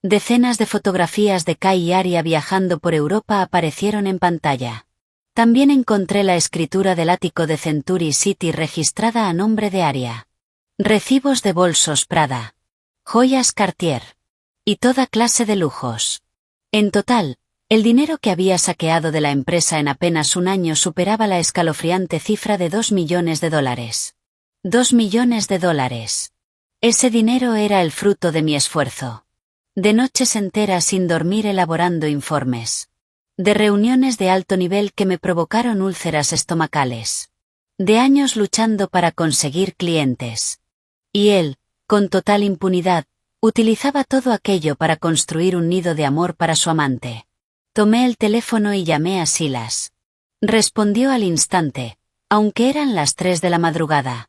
A: Decenas de fotografías de Kai y Aria viajando por Europa aparecieron en pantalla. También encontré la escritura del ático de Century City registrada a nombre de Aria. Recibos de bolsos Prada. Joyas Cartier. Y toda clase de lujos. En total, el dinero que había saqueado de la empresa en apenas un año superaba la escalofriante cifra de $2 millones. $2 millones. Ese dinero era el fruto de mi esfuerzo. De noches enteras sin dormir elaborando informes. De reuniones de alto nivel que me provocaron úlceras estomacales. De años luchando para conseguir clientes. Y él, con total impunidad, utilizaba todo aquello para construir un nido de amor para su amante. Tomé el teléfono y llamé a Silas. Respondió al instante, aunque eran las 3 de la madrugada.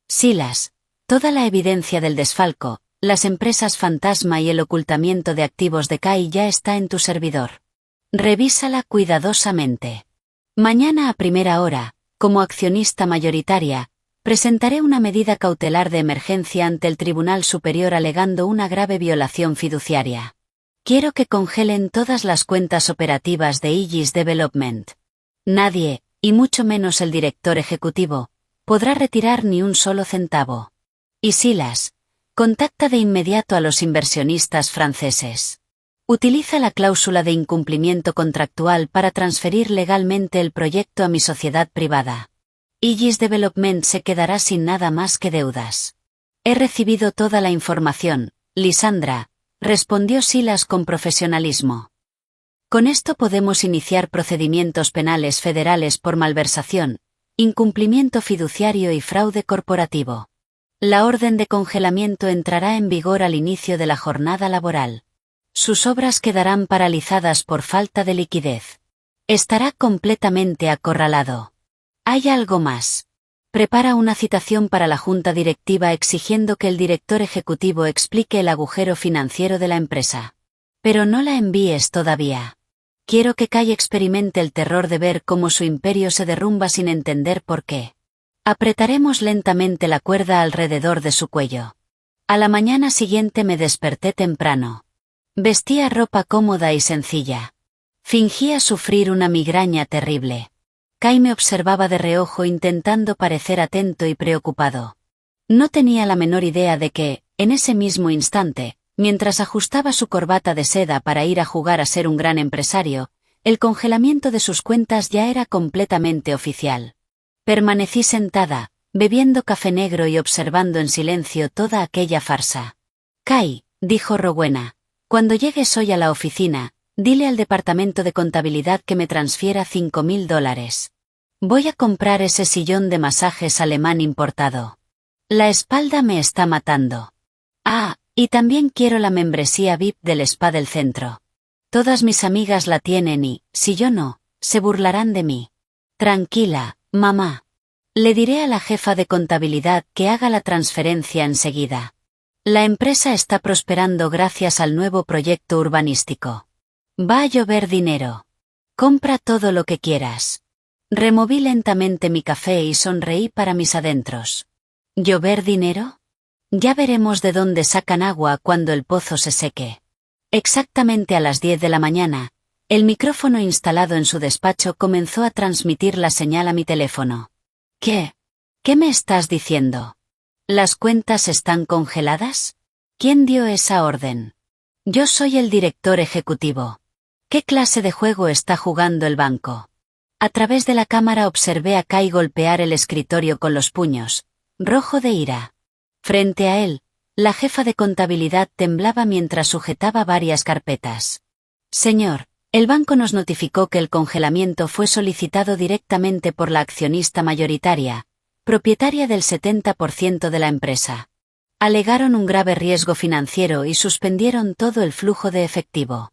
A: Silas, toda la evidencia del desfalco, las empresas fantasma y el ocultamiento de activos de Kai ya está en tu servidor. Revísala cuidadosamente. Mañana a primera hora, como accionista mayoritaria, presentaré una medida cautelar de emergencia ante el Tribunal Superior alegando una grave violación fiduciaria. Quiero que congelen todas las cuentas operativas de Aegis Development. Nadie, y mucho menos el director ejecutivo, podrá retirar ni un solo centavo. Y Silas, contacta de inmediato a los inversionistas franceses. Utiliza la cláusula de incumplimiento contractual para transferir legalmente el proyecto a mi sociedad privada. Aegis Development se quedará sin nada más que deudas. He recibido toda la información, Lisandra, respondió Silas con profesionalismo. Con esto podemos iniciar procedimientos penales federales por malversación, incumplimiento fiduciario y fraude corporativo. La orden de congelamiento entrará en vigor al inicio de la jornada laboral. Sus obras quedarán paralizadas por falta de liquidez. Estará completamente acorralado. Hay algo más. Prepara una citación para la junta directiva exigiendo que el director ejecutivo explique el agujero financiero de la empresa. Pero no la envíes todavía. Quiero que Kai experimente el terror de ver cómo su imperio se derrumba sin entender por qué. Apretaremos lentamente la cuerda alrededor de su cuello. A la mañana siguiente me desperté temprano. Vestía ropa cómoda y sencilla. Fingía sufrir una migraña terrible. Kai me observaba de reojo intentando parecer atento y preocupado. No tenía la menor idea de que, en ese mismo instante, mientras ajustaba su corbata de seda para ir a jugar a ser un gran empresario, el congelamiento de sus cuentas ya era completamente oficial. Permanecí sentada, bebiendo café negro y observando en silencio toda aquella farsa. Kai, dijo Rowena, cuando llegues hoy a la oficina, dile al departamento de contabilidad que me transfiera $5.000. Voy a comprar ese sillón de masajes alemán importado. La espalda me está matando. Ah, y también quiero la membresía VIP del spa del centro. Todas mis amigas la tienen y, si yo no, se burlarán de mí. Tranquila, mamá. Le diré a la jefa de contabilidad que haga la transferencia enseguida. La empresa está prosperando gracias al nuevo proyecto urbanístico. Va a llover dinero. Compra todo lo que quieras. Removí lentamente mi café y sonreí para mis adentros. ¿Llover dinero? Ya veremos de dónde sacan agua cuando el pozo se seque. Exactamente a las 10 de la mañana, el micrófono instalado en su despacho comenzó a transmitir la señal a mi teléfono. ¿Qué? ¿Qué me estás diciendo? ¿Las cuentas están congeladas? ¿Quién dio esa orden? Yo soy el director ejecutivo. ¿Qué clase de juego está jugando el banco? A través de la cámara observé a Kai golpear el escritorio con los puños, rojo de ira. Frente a él, la jefa de contabilidad temblaba mientras sujetaba varias carpetas. Señor, el banco nos notificó que el congelamiento fue solicitado directamente por la accionista mayoritaria, propietaria del 70% de la empresa. Alegaron un grave riesgo financiero y suspendieron todo el flujo de efectivo.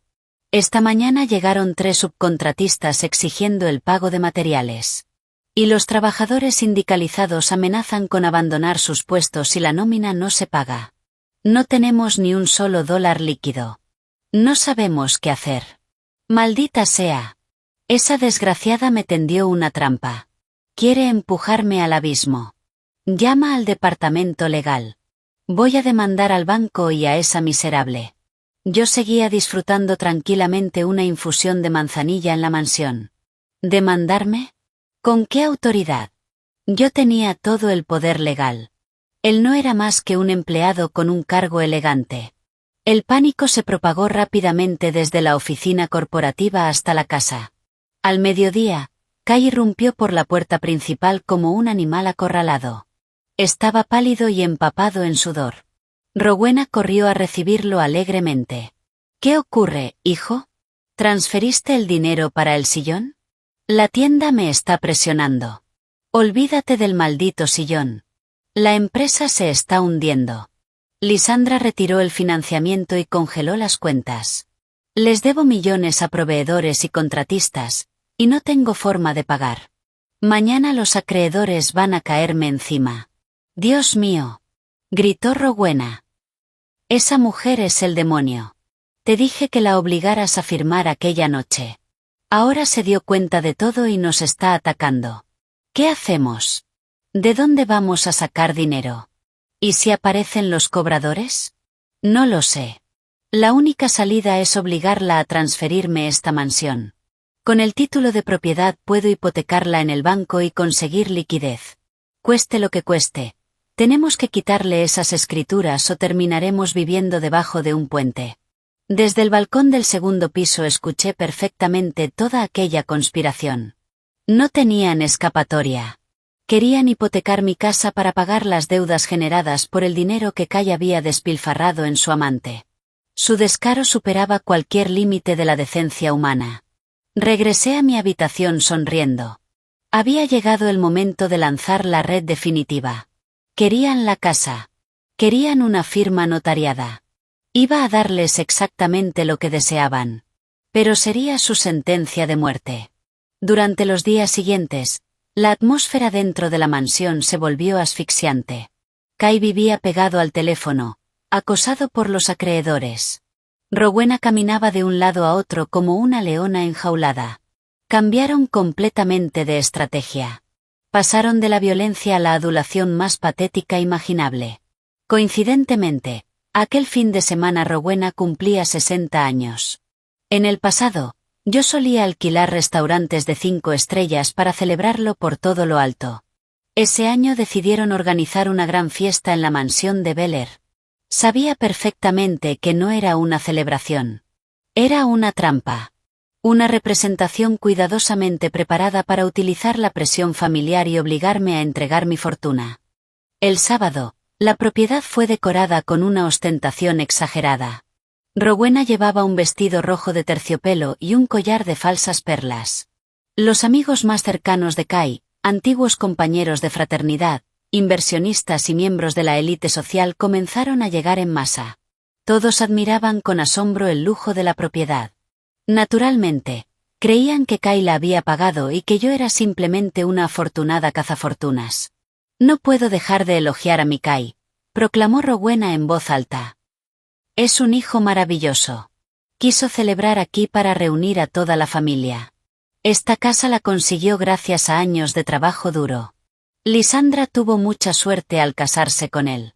A: Esta mañana llegaron 3 subcontratistas exigiendo el pago de materiales. Y los trabajadores sindicalizados amenazan con abandonar sus puestos si la nómina no se paga. No tenemos ni un solo dólar líquido. No sabemos qué hacer. Maldita sea. Esa desgraciada me tendió una trampa. Quiere empujarme al abismo. Llama al departamento legal. Voy a demandar al banco y a esa miserable. Yo seguía disfrutando tranquilamente una infusión de manzanilla en la mansión. ¿Demandarme? ¿Con qué autoridad? Yo tenía todo el poder legal. Él no era más que un empleado con un cargo elegante. El pánico se propagó rápidamente desde la oficina corporativa hasta la casa. Al mediodía, Kai irrumpió por la puerta principal como un animal acorralado. Estaba pálido y empapado en sudor. Rowena corrió a recibirlo alegremente. ¿Qué ocurre, hijo? ¿Transferiste el dinero para el sillón? La tienda me está presionando. Olvídate del maldito sillón. La empresa se está hundiendo. Lisandra retiró el financiamiento y congeló las cuentas. Les debo millones a proveedores y contratistas, Y no tengo forma de pagar. Mañana los acreedores van a caerme encima. Dios mío. Gritó Rowena. Esa mujer es el demonio. Te dije que la obligaras a firmar aquella noche. Ahora se dio cuenta de todo y nos está atacando. ¿Qué hacemos? ¿De dónde vamos a sacar dinero? ¿Y si aparecen los cobradores? No lo sé. La única salida es obligarla a transferirme esta mansión. Con el título de propiedad puedo hipotecarla en el banco y conseguir liquidez. Cueste lo que cueste. Tenemos que quitarle esas escrituras o terminaremos viviendo debajo de un puente. Desde el balcón del segundo piso escuché perfectamente toda aquella conspiración. No tenían escapatoria. Querían hipotecar mi casa para pagar las deudas generadas por el dinero que Kay había despilfarrado en su amante. Su descaro superaba cualquier límite de la decencia humana. Regresé a mi habitación sonriendo. Había llegado el momento de lanzar la red definitiva. Querían la casa. Querían una firma notariada. Iba a darles exactamente lo que deseaban. Pero sería su sentencia de muerte. Durante los días siguientes, la atmósfera dentro de la mansión se volvió asfixiante. Kay vivía pegado al teléfono, acosado por los acreedores. Rowena caminaba de un lado a otro como una leona enjaulada. Cambiaron completamente de estrategia. Pasaron de la violencia a la adulación más patética imaginable. Coincidentemente, aquel fin de semana Rowena cumplía 60 años. En el pasado, yo solía alquilar restaurantes de 5 estrellas para celebrarlo por todo lo alto. Ese año decidieron organizar una gran fiesta en la mansión de Bel Air. Sabía perfectamente que no era una celebración. Era una trampa. Una representación cuidadosamente preparada para utilizar la presión familiar y obligarme a entregar mi fortuna. El sábado, la propiedad fue decorada con una ostentación exagerada. Rowena llevaba un vestido rojo de terciopelo y un collar de falsas perlas. Los amigos más cercanos de Kay, antiguos compañeros de fraternidad, inversionistas y miembros de la élite social comenzaron a llegar en masa. Todos admiraban con asombro el lujo de la propiedad. Naturalmente, creían que Kay la había pagado y que yo era simplemente una afortunada cazafortunas. No puedo dejar de elogiar a mi Kay, proclamó Rowena en voz alta. Es un hijo maravilloso. Quiso celebrar aquí para reunir a toda la familia. Esta casa la consiguió gracias a años de trabajo duro. Lisandra tuvo mucha suerte al casarse con él.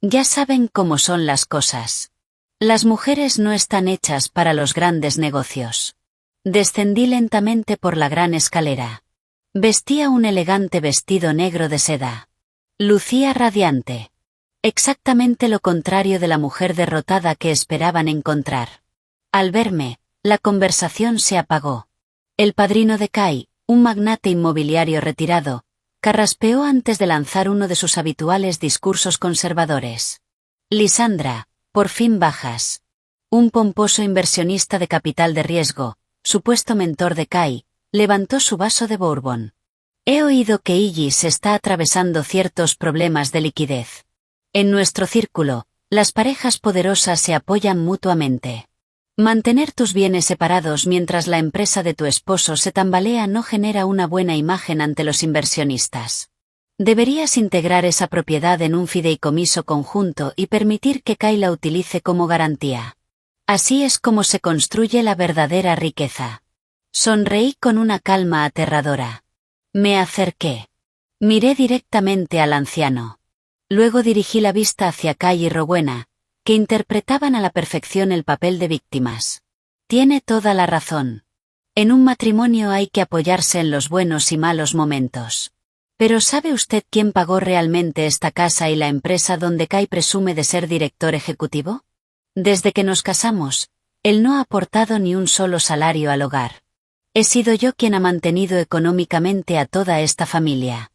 A: Ya saben cómo son las cosas. Las mujeres no están hechas para los grandes negocios. Descendí lentamente por la gran escalera. Vestía un elegante vestido negro de seda. Lucía radiante. Exactamente lo contrario de la mujer derrotada que esperaban encontrar. Al verme, la conversación se apagó. El padrino de Kay, un magnate inmobiliario retirado, carraspeó antes de lanzar uno de sus habituales discursos conservadores. Lisandra, por fin bajas. Un pomposo inversionista de capital de riesgo, supuesto mentor de Kay, levantó su vaso de bourbon. He oído que Illis está atravesando ciertos problemas de liquidez. En nuestro círculo, las parejas poderosas se apoyan mutuamente. Mantener tus bienes separados mientras la empresa de tu esposo se tambalea no genera una buena imagen ante los inversionistas. Deberías integrar esa propiedad en un fideicomiso conjunto y permitir que Kay la utilice como garantía. Así es como se construye la verdadera riqueza. Sonreí con una calma aterradora. Me acerqué. Miré directamente al anciano. Luego dirigí la vista hacia Kay y Rowena, que interpretaban a la perfección el papel de víctimas. Tiene toda la razón. En un matrimonio hay que apoyarse en los buenos y malos momentos. Pero ¿sabe usted quién pagó realmente esta casa y la empresa donde Kay presume de ser director ejecutivo? Desde que nos casamos, él no ha aportado ni un solo salario al hogar. He sido yo quien ha mantenido económicamente a toda esta familia.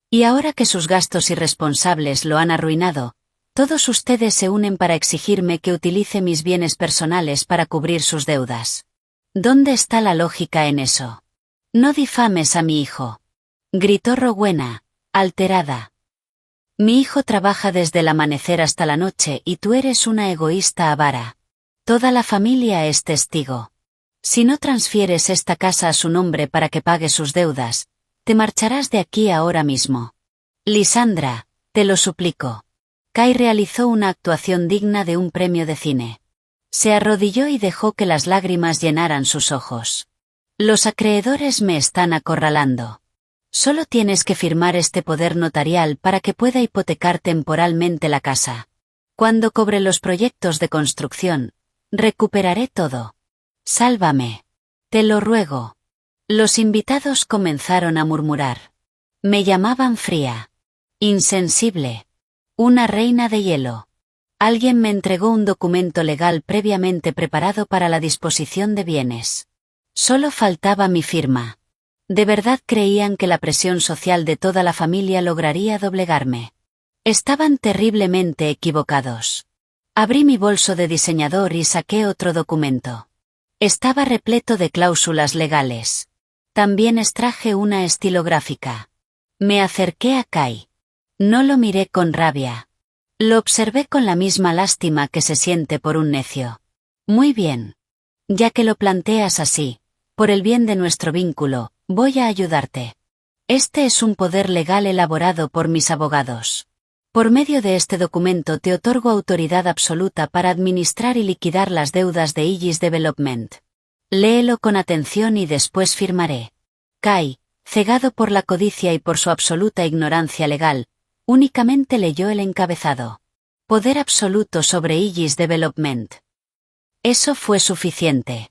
A: Y ahora que sus gastos irresponsables lo han arruinado, todos ustedes se unen para exigirme que utilice mis bienes personales para cubrir sus deudas. ¿Dónde está la lógica en eso? No difames a mi hijo. Gritó Rowena, alterada. Mi hijo trabaja desde el amanecer hasta la noche y tú eres una egoísta avara. Toda la familia es testigo. Si no transfieres esta casa a su nombre para que pague sus deudas, te marcharás de aquí ahora mismo. Lisandra, te lo suplico. Kai realizó una actuación digna de un premio de cine. Se arrodilló y dejó que las lágrimas llenaran sus ojos. Los acreedores me están acorralando. Solo tienes que firmar este poder notarial para que pueda hipotecar temporalmente la casa. Cuando cobre los proyectos de construcción, recuperaré todo. Sálvame. Te lo ruego. Los invitados comenzaron a murmurar. Me llamaban fría. Insensible. Una reina de hielo. Alguien me entregó un documento legal previamente preparado para la disposición de bienes. Solo faltaba mi firma. De verdad creían que la presión social de toda la familia lograría doblegarme. Estaban terriblemente equivocados. Abrí mi bolso de diseñador y saqué otro documento. Estaba repleto de cláusulas legales. También extraje una estilográfica. Me acerqué a Kai. No lo miré con rabia. Lo observé con la misma lástima que se siente por un necio. Muy bien. Ya que lo planteas así, por el bien de nuestro vínculo, voy a ayudarte. Este es un poder legal elaborado por mis abogados. Por medio de este documento te otorgo autoridad absoluta para administrar y liquidar las deudas de Aegis Development. Léelo con atención y después firmaré. Kai, cegado por la codicia y por su absoluta ignorancia legal, únicamente leyó el encabezado. Poder absoluto sobre Aegis Development. Eso fue suficiente.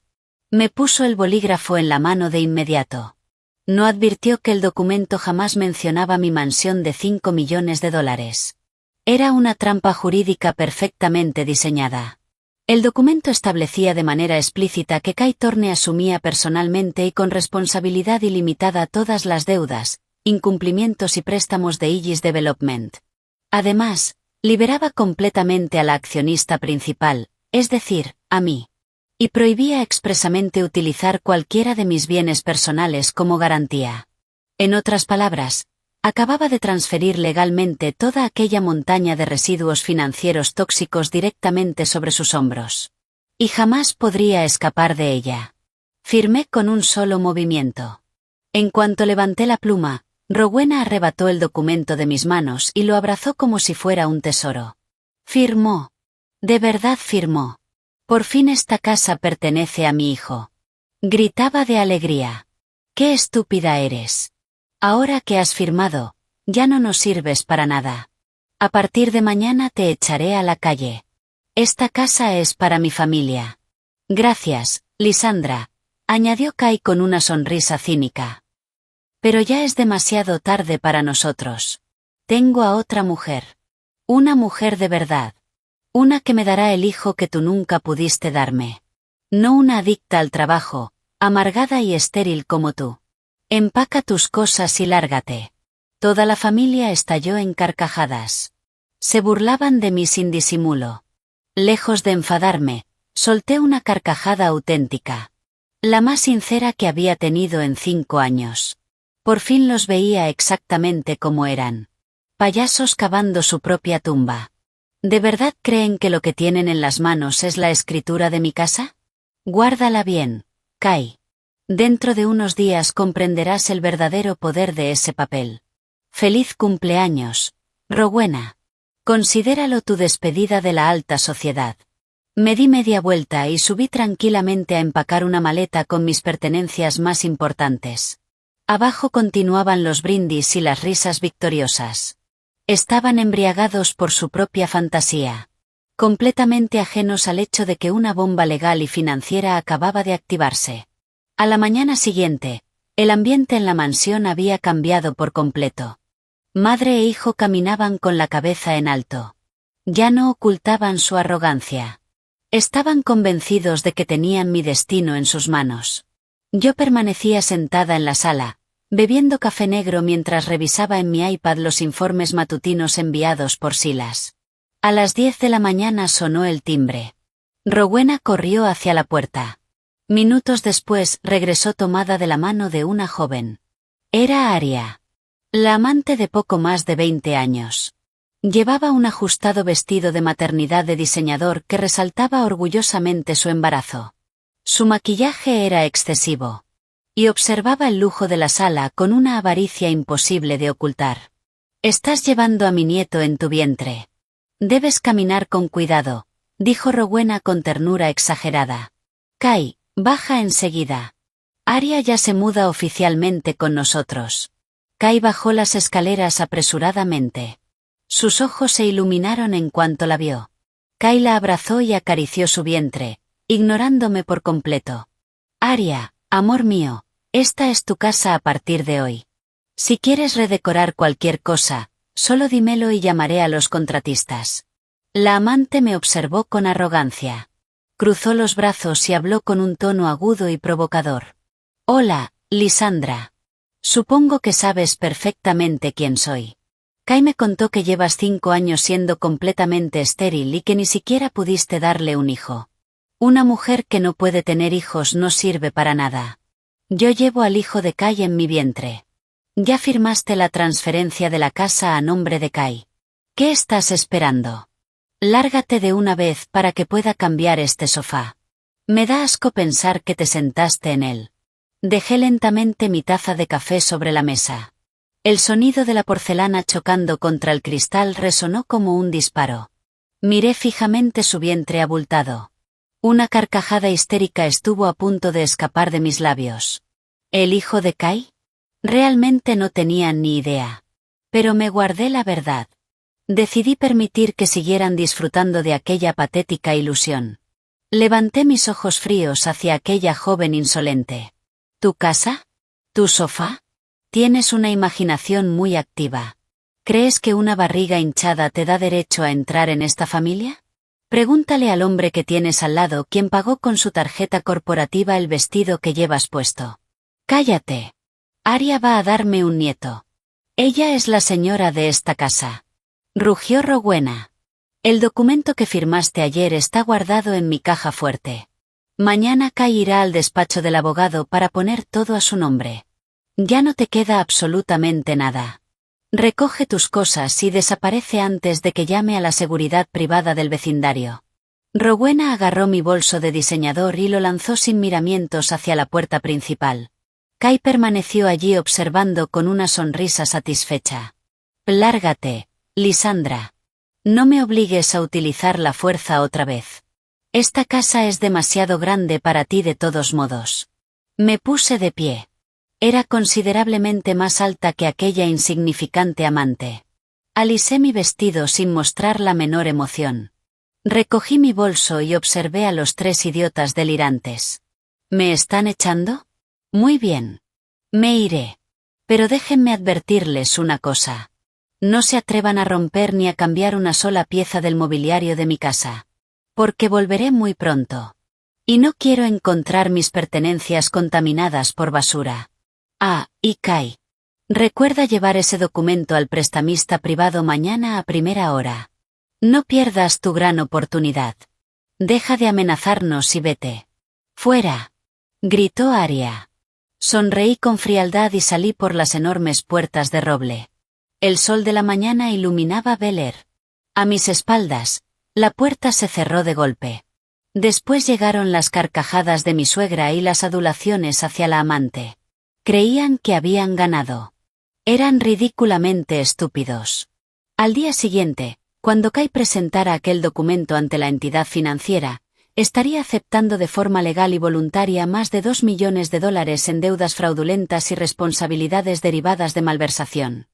A: Me puso el bolígrafo en la mano de inmediato. No advirtió que el documento jamás mencionaba mi mansión de $5 millones. Era una trampa jurídica perfectamente diseñada. El documento establecía de manera explícita que Kai Thorne asumía personalmente y con responsabilidad ilimitada todas las deudas, incumplimientos y préstamos de Aegis Development. Además, liberaba completamente a la accionista principal, es decir, a mí. Y prohibía expresamente utilizar cualquiera de mis bienes personales como garantía. En otras palabras, acababa de transferir legalmente toda aquella montaña de residuos financieros tóxicos directamente sobre sus hombros. Y jamás podría escapar de ella. Firmé con un solo movimiento. En cuanto levanté la pluma, Rowena arrebató el documento de mis manos y lo abrazó como si fuera un tesoro. Firmó. De verdad firmó. Por fin esta casa pertenece a mi hijo. Gritaba de alegría. ¡Qué estúpida eres! Ahora que has firmado, ya no nos sirves para nada. A partir de mañana te echaré a la calle. Esta casa es para mi familia. Gracias, Lisandra, añadió Kai con una sonrisa cínica. Pero ya es demasiado tarde para nosotros. Tengo a otra mujer. Una mujer de verdad. Una que me dará el hijo que tú nunca pudiste darme. No una adicta al trabajo, amargada y estéril como tú. Empaca tus cosas y lárgate. Toda la familia estalló en carcajadas. Se burlaban de mí sin disimulo. Lejos de enfadarme, solté una carcajada auténtica. La más sincera que había tenido en 5 años. Por fin los veía exactamente como eran. Payasos cavando su propia tumba. ¿De verdad creen que lo que tienen en las manos es la escritura de mi casa? Guárdala bien, Kai. Dentro de unos días comprenderás el verdadero poder de ese papel. Feliz cumpleaños, Rowena. Considéralo tu despedida de la alta sociedad. Me di media vuelta y subí tranquilamente a empacar una maleta con mis pertenencias más importantes. Abajo continuaban los brindis y las risas victoriosas. Estaban embriagados por su propia fantasía. Completamente ajenos al hecho de que una bomba legal y financiera acababa de activarse. A la mañana siguiente, el ambiente en la mansión había cambiado por completo. Madre e hijo caminaban con la cabeza en alto. Ya no ocultaban su arrogancia. Estaban convencidos de que tenían mi destino en sus manos. Yo permanecía sentada en la sala, bebiendo café negro mientras revisaba en mi iPad los informes matutinos enviados por Silas. A las 10 de la mañana sonó el timbre. Rowena corrió hacia la puerta. Minutos después regresó tomada de la mano de una joven. Era Aria. La amante de poco más de 20 años. Llevaba un ajustado vestido de maternidad de diseñador que resaltaba orgullosamente su embarazo. Su maquillaje era excesivo. Y observaba el lujo de la sala con una avaricia imposible de ocultar. «Estás llevando a mi nieto en tu vientre. Debes caminar con cuidado», dijo Rowena con ternura exagerada. «Kai, baja enseguida. Arya ya se muda oficialmente con nosotros». Kai bajó las escaleras apresuradamente. Sus ojos se iluminaron en cuanto la vio. Kai la abrazó y acarició su vientre, ignorándome por completo. «Arya, amor mío, esta es tu casa a partir de hoy. Si quieres redecorar cualquier cosa, solo dímelo y llamaré a los contratistas». La amante me observó con arrogancia. Cruzó los brazos y habló con un tono agudo y provocador. «Hola, Lysandra. Supongo que sabes perfectamente quién soy. Kai me contó que llevas 5 años siendo completamente estéril y que ni siquiera pudiste darle un hijo. Una mujer que no puede tener hijos no sirve para nada. Yo llevo al hijo de Kai en mi vientre. Ya firmaste la transferencia de la casa a nombre de Kai. ¿Qué estás esperando? Lárgate de una vez para que pueda cambiar este sofá. Me da asco pensar que te sentaste en él». Dejé lentamente mi taza de café sobre la mesa. El sonido de la porcelana chocando contra el cristal resonó como un disparo. Miré fijamente su vientre abultado. Una carcajada histérica estuvo a punto de escapar de mis labios. ¿El hijo de Kai? Realmente no tenía ni idea. Pero me guardé la verdad. Decidí permitir que siguieran disfrutando de aquella patética ilusión. Levanté mis ojos fríos hacia aquella joven insolente. ¿Tu casa? ¿Tu sofá? Tienes una imaginación muy activa. ¿Crees que una barriga hinchada te da derecho a entrar en esta familia? Pregúntale al hombre que tienes al lado quien pagó con su tarjeta corporativa el vestido que llevas puesto. Cállate. Arya va a darme un nieto. Ella es la señora de esta casa. Rugió Rowena. El documento que firmaste ayer está guardado en mi caja fuerte. Mañana Kai irá al despacho del abogado para poner todo a su nombre. Ya no te queda absolutamente nada. Recoge tus cosas y desaparece antes de que llame a la seguridad privada del vecindario. Rowena agarró mi bolso de diseñador y lo lanzó sin miramientos hacia la puerta principal. Kai permaneció allí observando con una sonrisa satisfecha. Lárgate, Lysandra. No me obligues a utilizar la fuerza otra vez. Esta casa es demasiado grande para ti de todos modos. Me puse de pie. Era considerablemente más alta que aquella insignificante amante. Alisé mi vestido sin mostrar la menor emoción. Recogí mi bolso y observé a los 3 idiotas delirantes. ¿Me están echando? Muy bien. Me iré. Pero déjenme advertirles una cosa. No se atrevan a romper ni a cambiar una sola pieza del mobiliario de mi casa. Porque volveré muy pronto. Y no quiero encontrar mis pertenencias contaminadas por basura. Ah, y Kai. Recuerda llevar ese documento al prestamista privado mañana a primera hora. No pierdas tu gran oportunidad. Deja de amenazarnos y vete. ¡Fuera!, gritó Arya. Sonreí con frialdad y salí por las enormes puertas de roble. El sol de la mañana iluminaba Bel Air. A mis espaldas, la puerta se cerró de golpe. Después llegaron las carcajadas de mi suegra y las adulaciones hacia la amante. Creían que habían ganado. Eran ridículamente estúpidos. Al día siguiente, cuando Kai presentara aquel documento ante la entidad financiera, estaría aceptando de forma legal y voluntaria más de $2 millones en deudas fraudulentas y responsabilidades derivadas de malversación.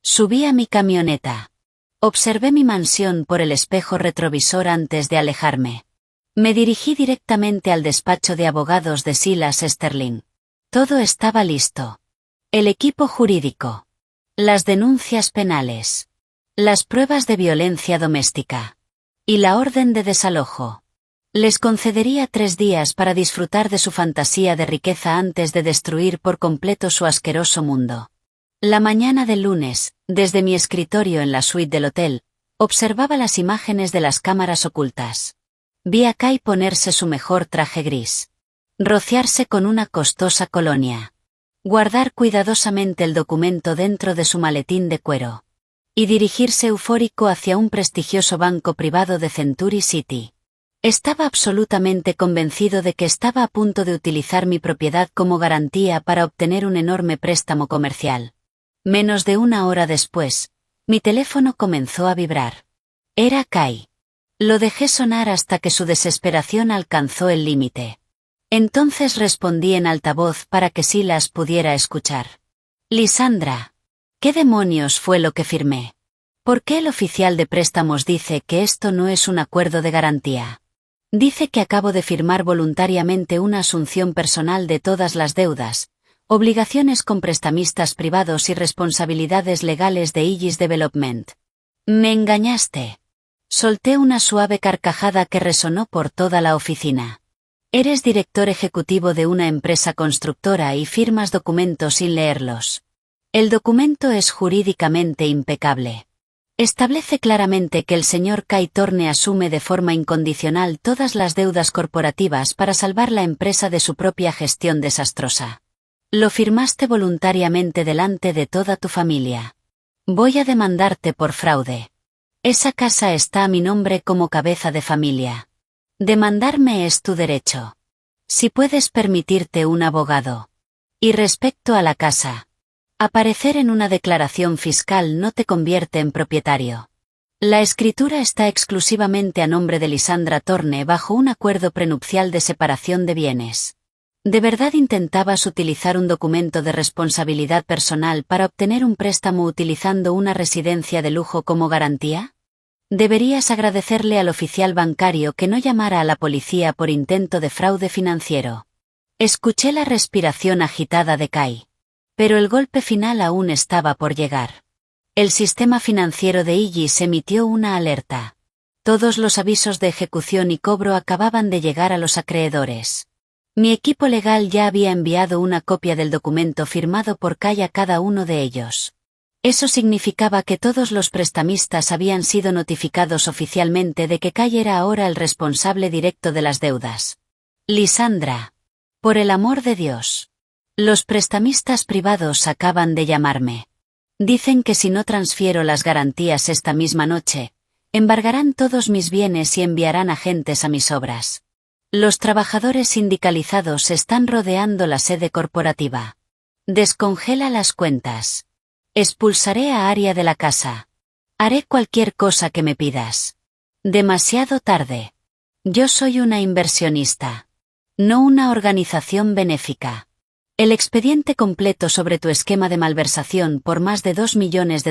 A: Subí a mi camioneta. Observé mi mansión por el espejo retrovisor antes de alejarme. Me dirigí directamente al despacho de abogados de Silas Sterling. Todo estaba listo. El equipo jurídico. Las denuncias penales. Las pruebas de violencia doméstica. Y la orden de desalojo. Les concedería 3 días para disfrutar de su fantasía de riqueza antes de destruir por completo su asqueroso mundo. La mañana del lunes, desde mi escritorio en la suite del hotel, observaba las imágenes de las cámaras ocultas. Vi a Kai ponerse su mejor traje gris. Rociarse con una costosa colonia. Guardar cuidadosamente el documento dentro de su maletín de cuero. Y dirigirse eufórico hacia un prestigioso banco privado de Century City. Estaba absolutamente convencido de que estaba a punto de utilizar mi propiedad como garantía para obtener un enorme préstamo comercial. Menos de una hora después, mi teléfono comenzó a vibrar. Era Kai. Lo dejé sonar hasta que su desesperación alcanzó el límite. Entonces respondí en altavoz para que Silas pudiera escuchar. Lisandra. ¿Qué demonios fue lo que firmé? ¿Por qué el oficial de préstamos dice que esto no es un acuerdo de garantía? Dice que acabo de firmar voluntariamente una asunción personal de todas las deudas, obligaciones con prestamistas privados y responsabilidades legales de Illis Development. Me engañaste. Solté una suave carcajada que resonó por toda la oficina. Eres director ejecutivo de una empresa constructora y firmas documentos sin leerlos. El documento es jurídicamente impecable. Establece claramente que el señor Kai Thorne asume de forma incondicional todas las deudas corporativas para salvar la empresa de su propia gestión desastrosa. Lo firmaste voluntariamente delante de toda tu familia. Voy a demandarte por fraude. Esa casa está a mi nombre como cabeza de familia. Demandarme es tu derecho. Si puedes permitirte un abogado. Y respecto a la casa. Aparecer en una declaración fiscal no te convierte en propietario. La escritura está exclusivamente a nombre de Lisandra Thorne bajo un acuerdo prenupcial de separación de bienes. ¿De verdad intentabas utilizar un documento de responsabilidad personal para obtener un préstamo utilizando una residencia de lujo como garantía? Deberías agradecerle al oficial bancario que no llamara a la policía por intento de fraude financiero. Escuché la respiración agitada de Kai. Pero el golpe final aún estaba por llegar. El sistema financiero de Illis emitió una alerta. Todos los avisos de ejecución y cobro acababan de llegar a los acreedores. Mi equipo legal ya había enviado una copia del documento firmado por Kai a cada uno de ellos. Eso significaba que todos los prestamistas habían sido notificados oficialmente de que Kai era ahora el responsable directo de las deudas. Lisandra. Por el amor de Dios. Los prestamistas privados acaban de llamarme. Dicen que si no transfiero las garantías esta misma noche, embargarán todos mis bienes y enviarán agentes a mis obras. Los trabajadores sindicalizados están rodeando la sede corporativa. Descongela las cuentas. Expulsaré a Aria de la casa. Haré cualquier cosa que me pidas. Demasiado tarde. Yo soy una inversionista. No una organización benéfica. El expediente completo sobre tu esquema de malversación por más de $2 millones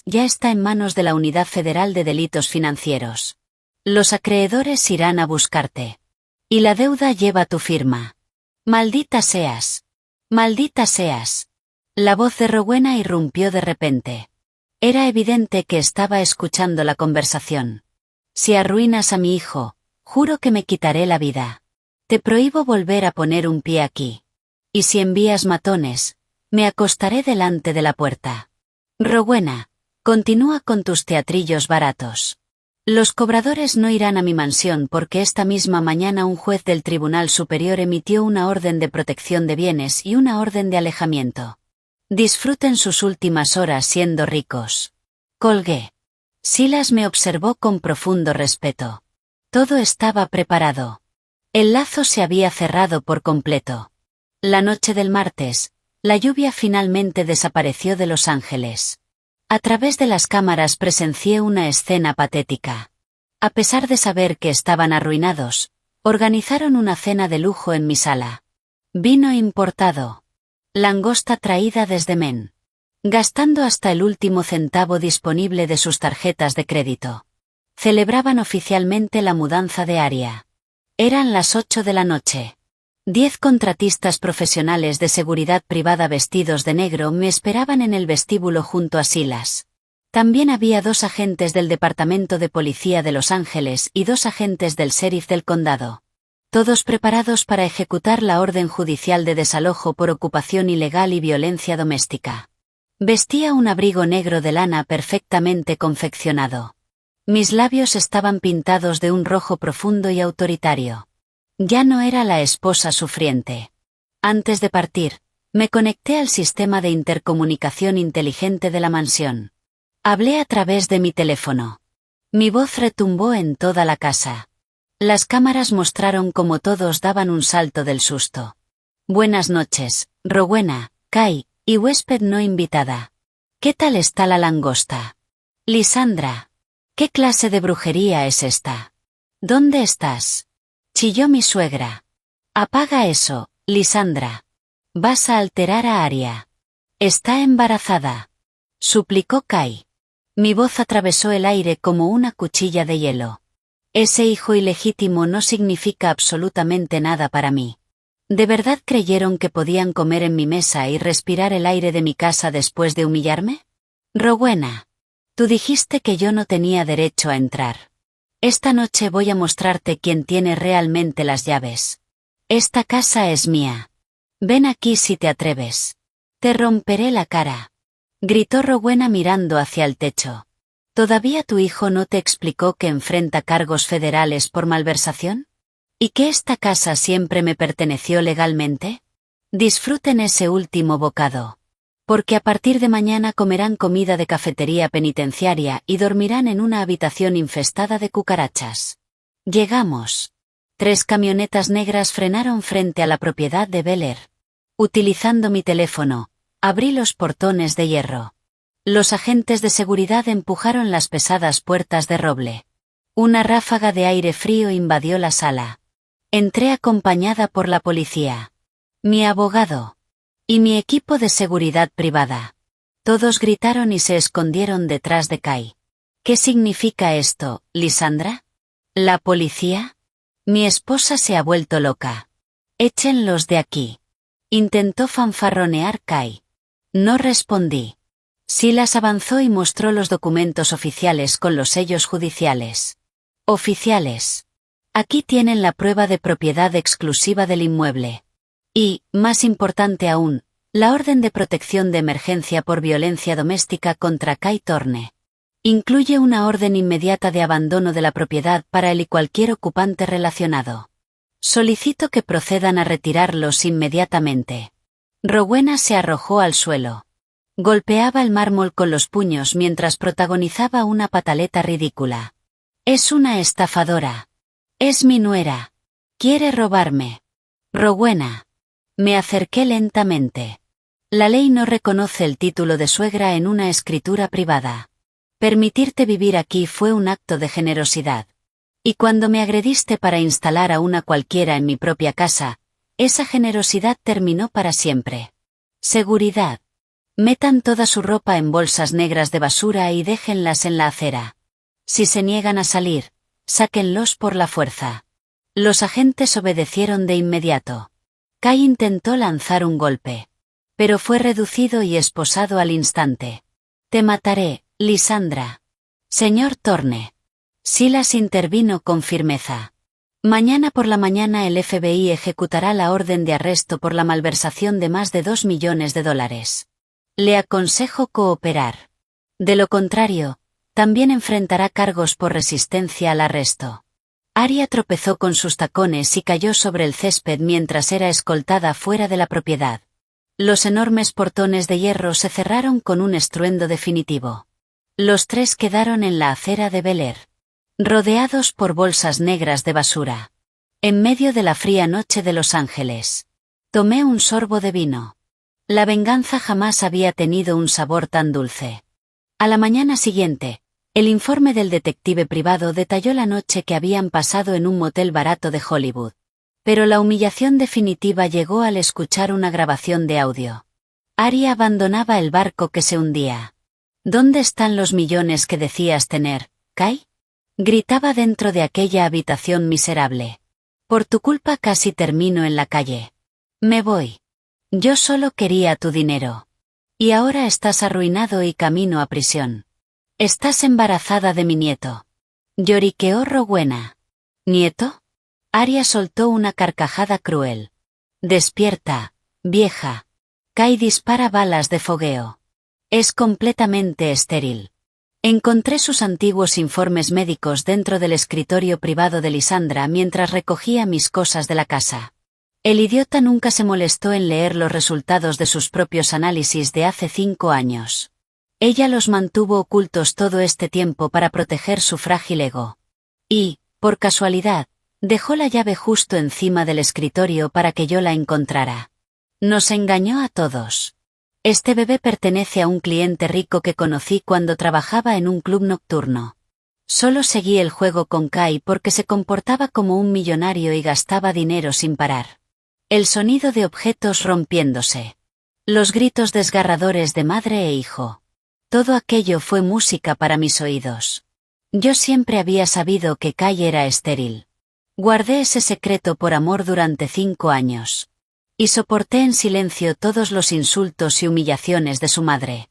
A: ya está en manos de la Unidad Federal de Delitos Financieros. Los acreedores irán a buscarte. Y la deuda lleva tu firma. Maldita seas. Maldita seas. La voz de Rowena irrumpió de repente. Era evidente que estaba escuchando la conversación. Si arruinas a mi hijo, juro que me quitaré la vida. Te prohíbo volver a poner un pie aquí. Y si envías matones, me acostaré delante de la puerta. Rowena, continúa con tus teatrillos baratos. Los cobradores no irán a mi mansión porque esta misma mañana un juez del Tribunal Superior emitió una orden de protección de bienes y una orden de alejamiento. Disfruten sus últimas horas siendo ricos. Colgué. Silas me observó con profundo respeto. Todo estaba preparado. El lazo se había cerrado por completo. La noche del martes, la lluvia finalmente desapareció de Los Ángeles. A través de las cámaras presencié una escena patética. A pesar de saber que estaban arruinados, organizaron una cena de lujo en mi sala. Vino importado. Langosta traída desde Maine. Gastando hasta el último centavo disponible de sus tarjetas de crédito. Celebraban oficialmente la mudanza de Aria. Eran las 8 de la noche. 10 contratistas profesionales de seguridad privada vestidos de negro me esperaban en el vestíbulo junto a Silas. También había 2 agentes del Departamento de Policía de Los Ángeles y 2 agentes del sheriff del condado. Todos preparados para ejecutar la orden judicial de desalojo por ocupación ilegal y violencia doméstica. Vestía un abrigo negro de lana perfectamente confeccionado. Mis labios estaban pintados de un rojo profundo y autoritario. Ya no era la esposa sufriente. Antes de partir, me conecté al sistema de intercomunicación inteligente de la mansión. Hablé a través de mi teléfono. Mi voz retumbó en toda la casa. Las cámaras mostraron cómo todos daban un salto del susto. Buenas noches, Rowena, Kai, y huésped no invitada. ¿Qué tal está la langosta? Lysandra. ¿Qué clase de brujería es esta? ¿Dónde estás? Chilló mi suegra. Apaga eso, Lysandra. Vas a alterar a Arya. Está embarazada. Suplicó Kai. Mi voz atravesó el aire como una cuchilla de hielo. Ese hijo ilegítimo no significa absolutamente nada para mí. ¿De verdad creyeron que podían comer en mi mesa y respirar el aire de mi casa después de humillarme? Rowena. Tú dijiste que yo no tenía derecho a entrar. Esta noche voy a mostrarte quién tiene realmente las llaves. Esta casa es mía. Ven aquí si te atreves. Te romperé la cara. Gritó Rowena mirando hacia el techo. ¿Todavía tu hijo no te explicó que enfrenta cargos federales por malversación? ¿Y que esta casa siempre me perteneció legalmente? Disfruten ese último bocado. Porque a partir de mañana comerán comida de cafetería penitenciaria y dormirán en una habitación infestada de cucarachas. Llegamos. 3 camionetas negras frenaron frente a la propiedad de Bel Air. Utilizando mi teléfono, abrí los portones de hierro. Los agentes de seguridad empujaron las pesadas puertas de roble. Una ráfaga de aire frío invadió la sala. Entré acompañada por la policía, mi abogado y mi equipo de seguridad privada. Todos gritaron y se escondieron detrás de Kai. ¿Qué significa esto, Lysandra? ¿La policía? Mi esposa se ha vuelto loca. Échenlos de aquí. Intentó fanfarronear Kai. No respondí. Silas avanzó y mostró los documentos oficiales con los sellos judiciales. Oficiales. Aquí tienen la prueba de propiedad exclusiva del inmueble. Y, más importante aún, la orden de protección de emergencia por violencia doméstica contra Kai Thorne. Incluye una orden inmediata de abandono de la propiedad para él y cualquier ocupante relacionado. Solicito que procedan a retirarlos inmediatamente. Rowena se arrojó al suelo. Golpeaba el mármol con los puños mientras protagonizaba una pataleta ridícula. Es una estafadora. Es mi nuera. Quiere robarme. Rowena. Me acerqué lentamente. La ley no reconoce el título de suegra en una escritura privada. Permitirte vivir aquí fue un acto de generosidad. Y cuando me agrediste para instalar a una cualquiera en mi propia casa, esa generosidad terminó para siempre. Seguridad. Metan toda su ropa en bolsas negras de basura y déjenlas en la acera. Si se niegan a salir, sáquenlos por la fuerza. Los agentes obedecieron de inmediato. Kai intentó lanzar un golpe. Pero fue reducido y esposado al instante. Te mataré, Lysandra. Señor Thorne. Silas intervino con firmeza. Mañana por la mañana el FBI ejecutará la orden de arresto por la malversación de más de $2 millones. Le aconsejo cooperar. De lo contrario, también enfrentará cargos por resistencia al arresto. Arya tropezó con sus tacones y cayó sobre el césped mientras era escoltada fuera de la propiedad. Los enormes portones de hierro se cerraron con un estruendo definitivo. Los 3 quedaron en la acera de Bel Air, rodeados por bolsas negras de basura. En medio de la fría noche de Los Ángeles. Tomé un sorbo de vino. La venganza jamás había tenido un sabor tan dulce. A la mañana siguiente, el informe del detective privado detalló la noche que habían pasado en un motel barato de Hollywood. Pero la humillación definitiva llegó al escuchar una grabación de audio. Arya abandonaba el barco que se hundía. ¿Dónde están los millones que decías tener, Kai? Gritaba dentro de aquella habitación miserable. Por tu culpa casi termino en la calle. Me voy. Yo solo quería tu dinero. Y ahora estás arruinado y camino a prisión. Estás embarazada de mi nieto. Lloriqueó Rowena. ¿Nieto? Arya soltó una carcajada cruel. Despierta, vieja. Kai dispara balas de fogueo. Es completamente estéril. Encontré sus antiguos informes médicos dentro del escritorio privado de Lysandra mientras recogía mis cosas de la casa. El idiota nunca se molestó en leer los resultados de sus propios análisis de hace 5 años. Ella los mantuvo ocultos todo este tiempo para proteger su frágil ego. Y, por casualidad, Dejó la llave justo encima del escritorio para que yo la encontrara. Nos engañó a todos. Este bebé pertenece a un cliente rico que conocí cuando trabajaba en un club nocturno. Solo seguí el juego con Kai porque se comportaba como un millonario y gastaba dinero sin parar. El sonido de objetos rompiéndose. Los gritos desgarradores de madre e hijo. Todo aquello fue música para mis oídos. Yo siempre había sabido que Kai era estéril. Guardé ese secreto por amor durante 5 años. Y soporté en silencio todos los insultos y humillaciones de su madre.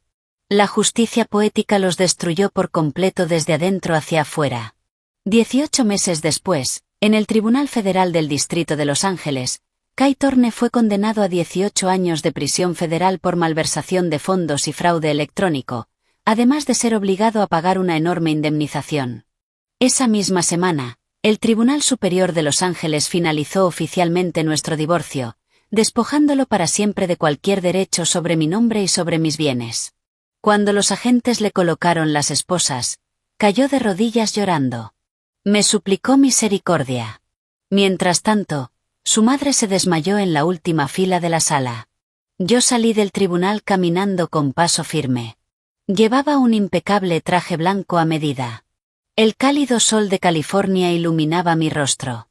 A: La justicia poética los destruyó por completo desde adentro hacia afuera. 18 meses después, en el Tribunal Federal del Distrito de Los Ángeles, Kai Thorne fue condenado a 18 años de prisión federal por malversación de fondos y fraude electrónico, además de ser obligado a pagar una enorme indemnización. Esa misma semana, el Tribunal Superior de Los Ángeles finalizó oficialmente nuestro divorcio, despojándolo para siempre de cualquier derecho sobre mi nombre y sobre mis bienes. Cuando los agentes le colocaron las esposas, cayó de rodillas llorando. Me suplicó misericordia. Mientras tanto, su madre se desmayó en la última fila de la sala. Yo salí del tribunal caminando con paso firme. Llevaba un impecable traje blanco a medida. El cálido sol de California iluminaba mi rostro.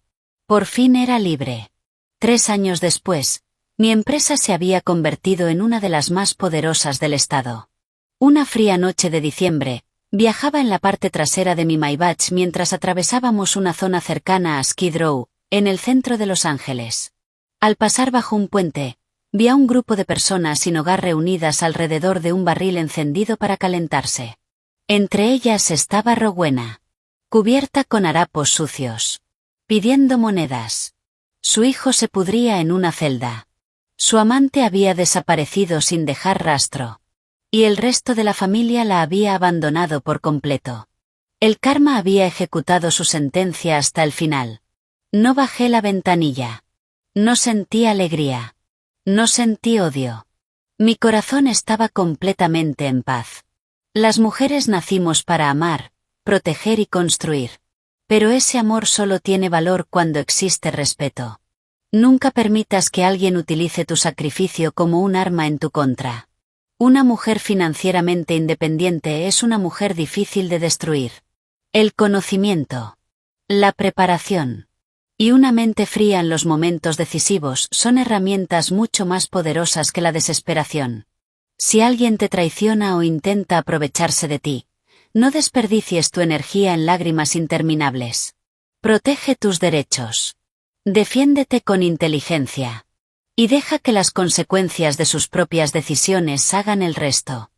A: Por fin era libre. 3 años después, mi empresa se había convertido en una de las más poderosas del estado. Una fría noche de diciembre, viajaba en la parte trasera de mi Maybach mientras atravesábamos una zona cercana a Skid Row, en el centro de Los Ángeles. Al pasar bajo un puente, vi a un grupo de personas sin hogar reunidas alrededor de un barril encendido para calentarse. Entre ellas estaba Rowena, cubierta con harapos sucios, pidiendo monedas. Su hijo se pudría en una celda. Su amante había desaparecido sin dejar rastro. Y el resto de la familia la había abandonado por completo. El karma había ejecutado su sentencia hasta el final. No bajé la ventanilla. No sentí alegría. No sentí odio. Mi corazón estaba completamente en paz. Las mujeres nacimos para amar, proteger y construir. Pero ese amor solo tiene valor cuando existe respeto. Nunca permitas que alguien utilice tu sacrificio como un arma en tu contra. Una mujer financieramente independiente es una mujer difícil de destruir. El conocimiento, la preparación y una mente fría en los momentos decisivos son herramientas mucho más poderosas que la desesperación. Si alguien te traiciona o intenta aprovecharse de ti, no desperdicies tu energía en lágrimas interminables. Protege tus derechos. Defiéndete con inteligencia. Y deja que las consecuencias de sus propias decisiones hagan el resto.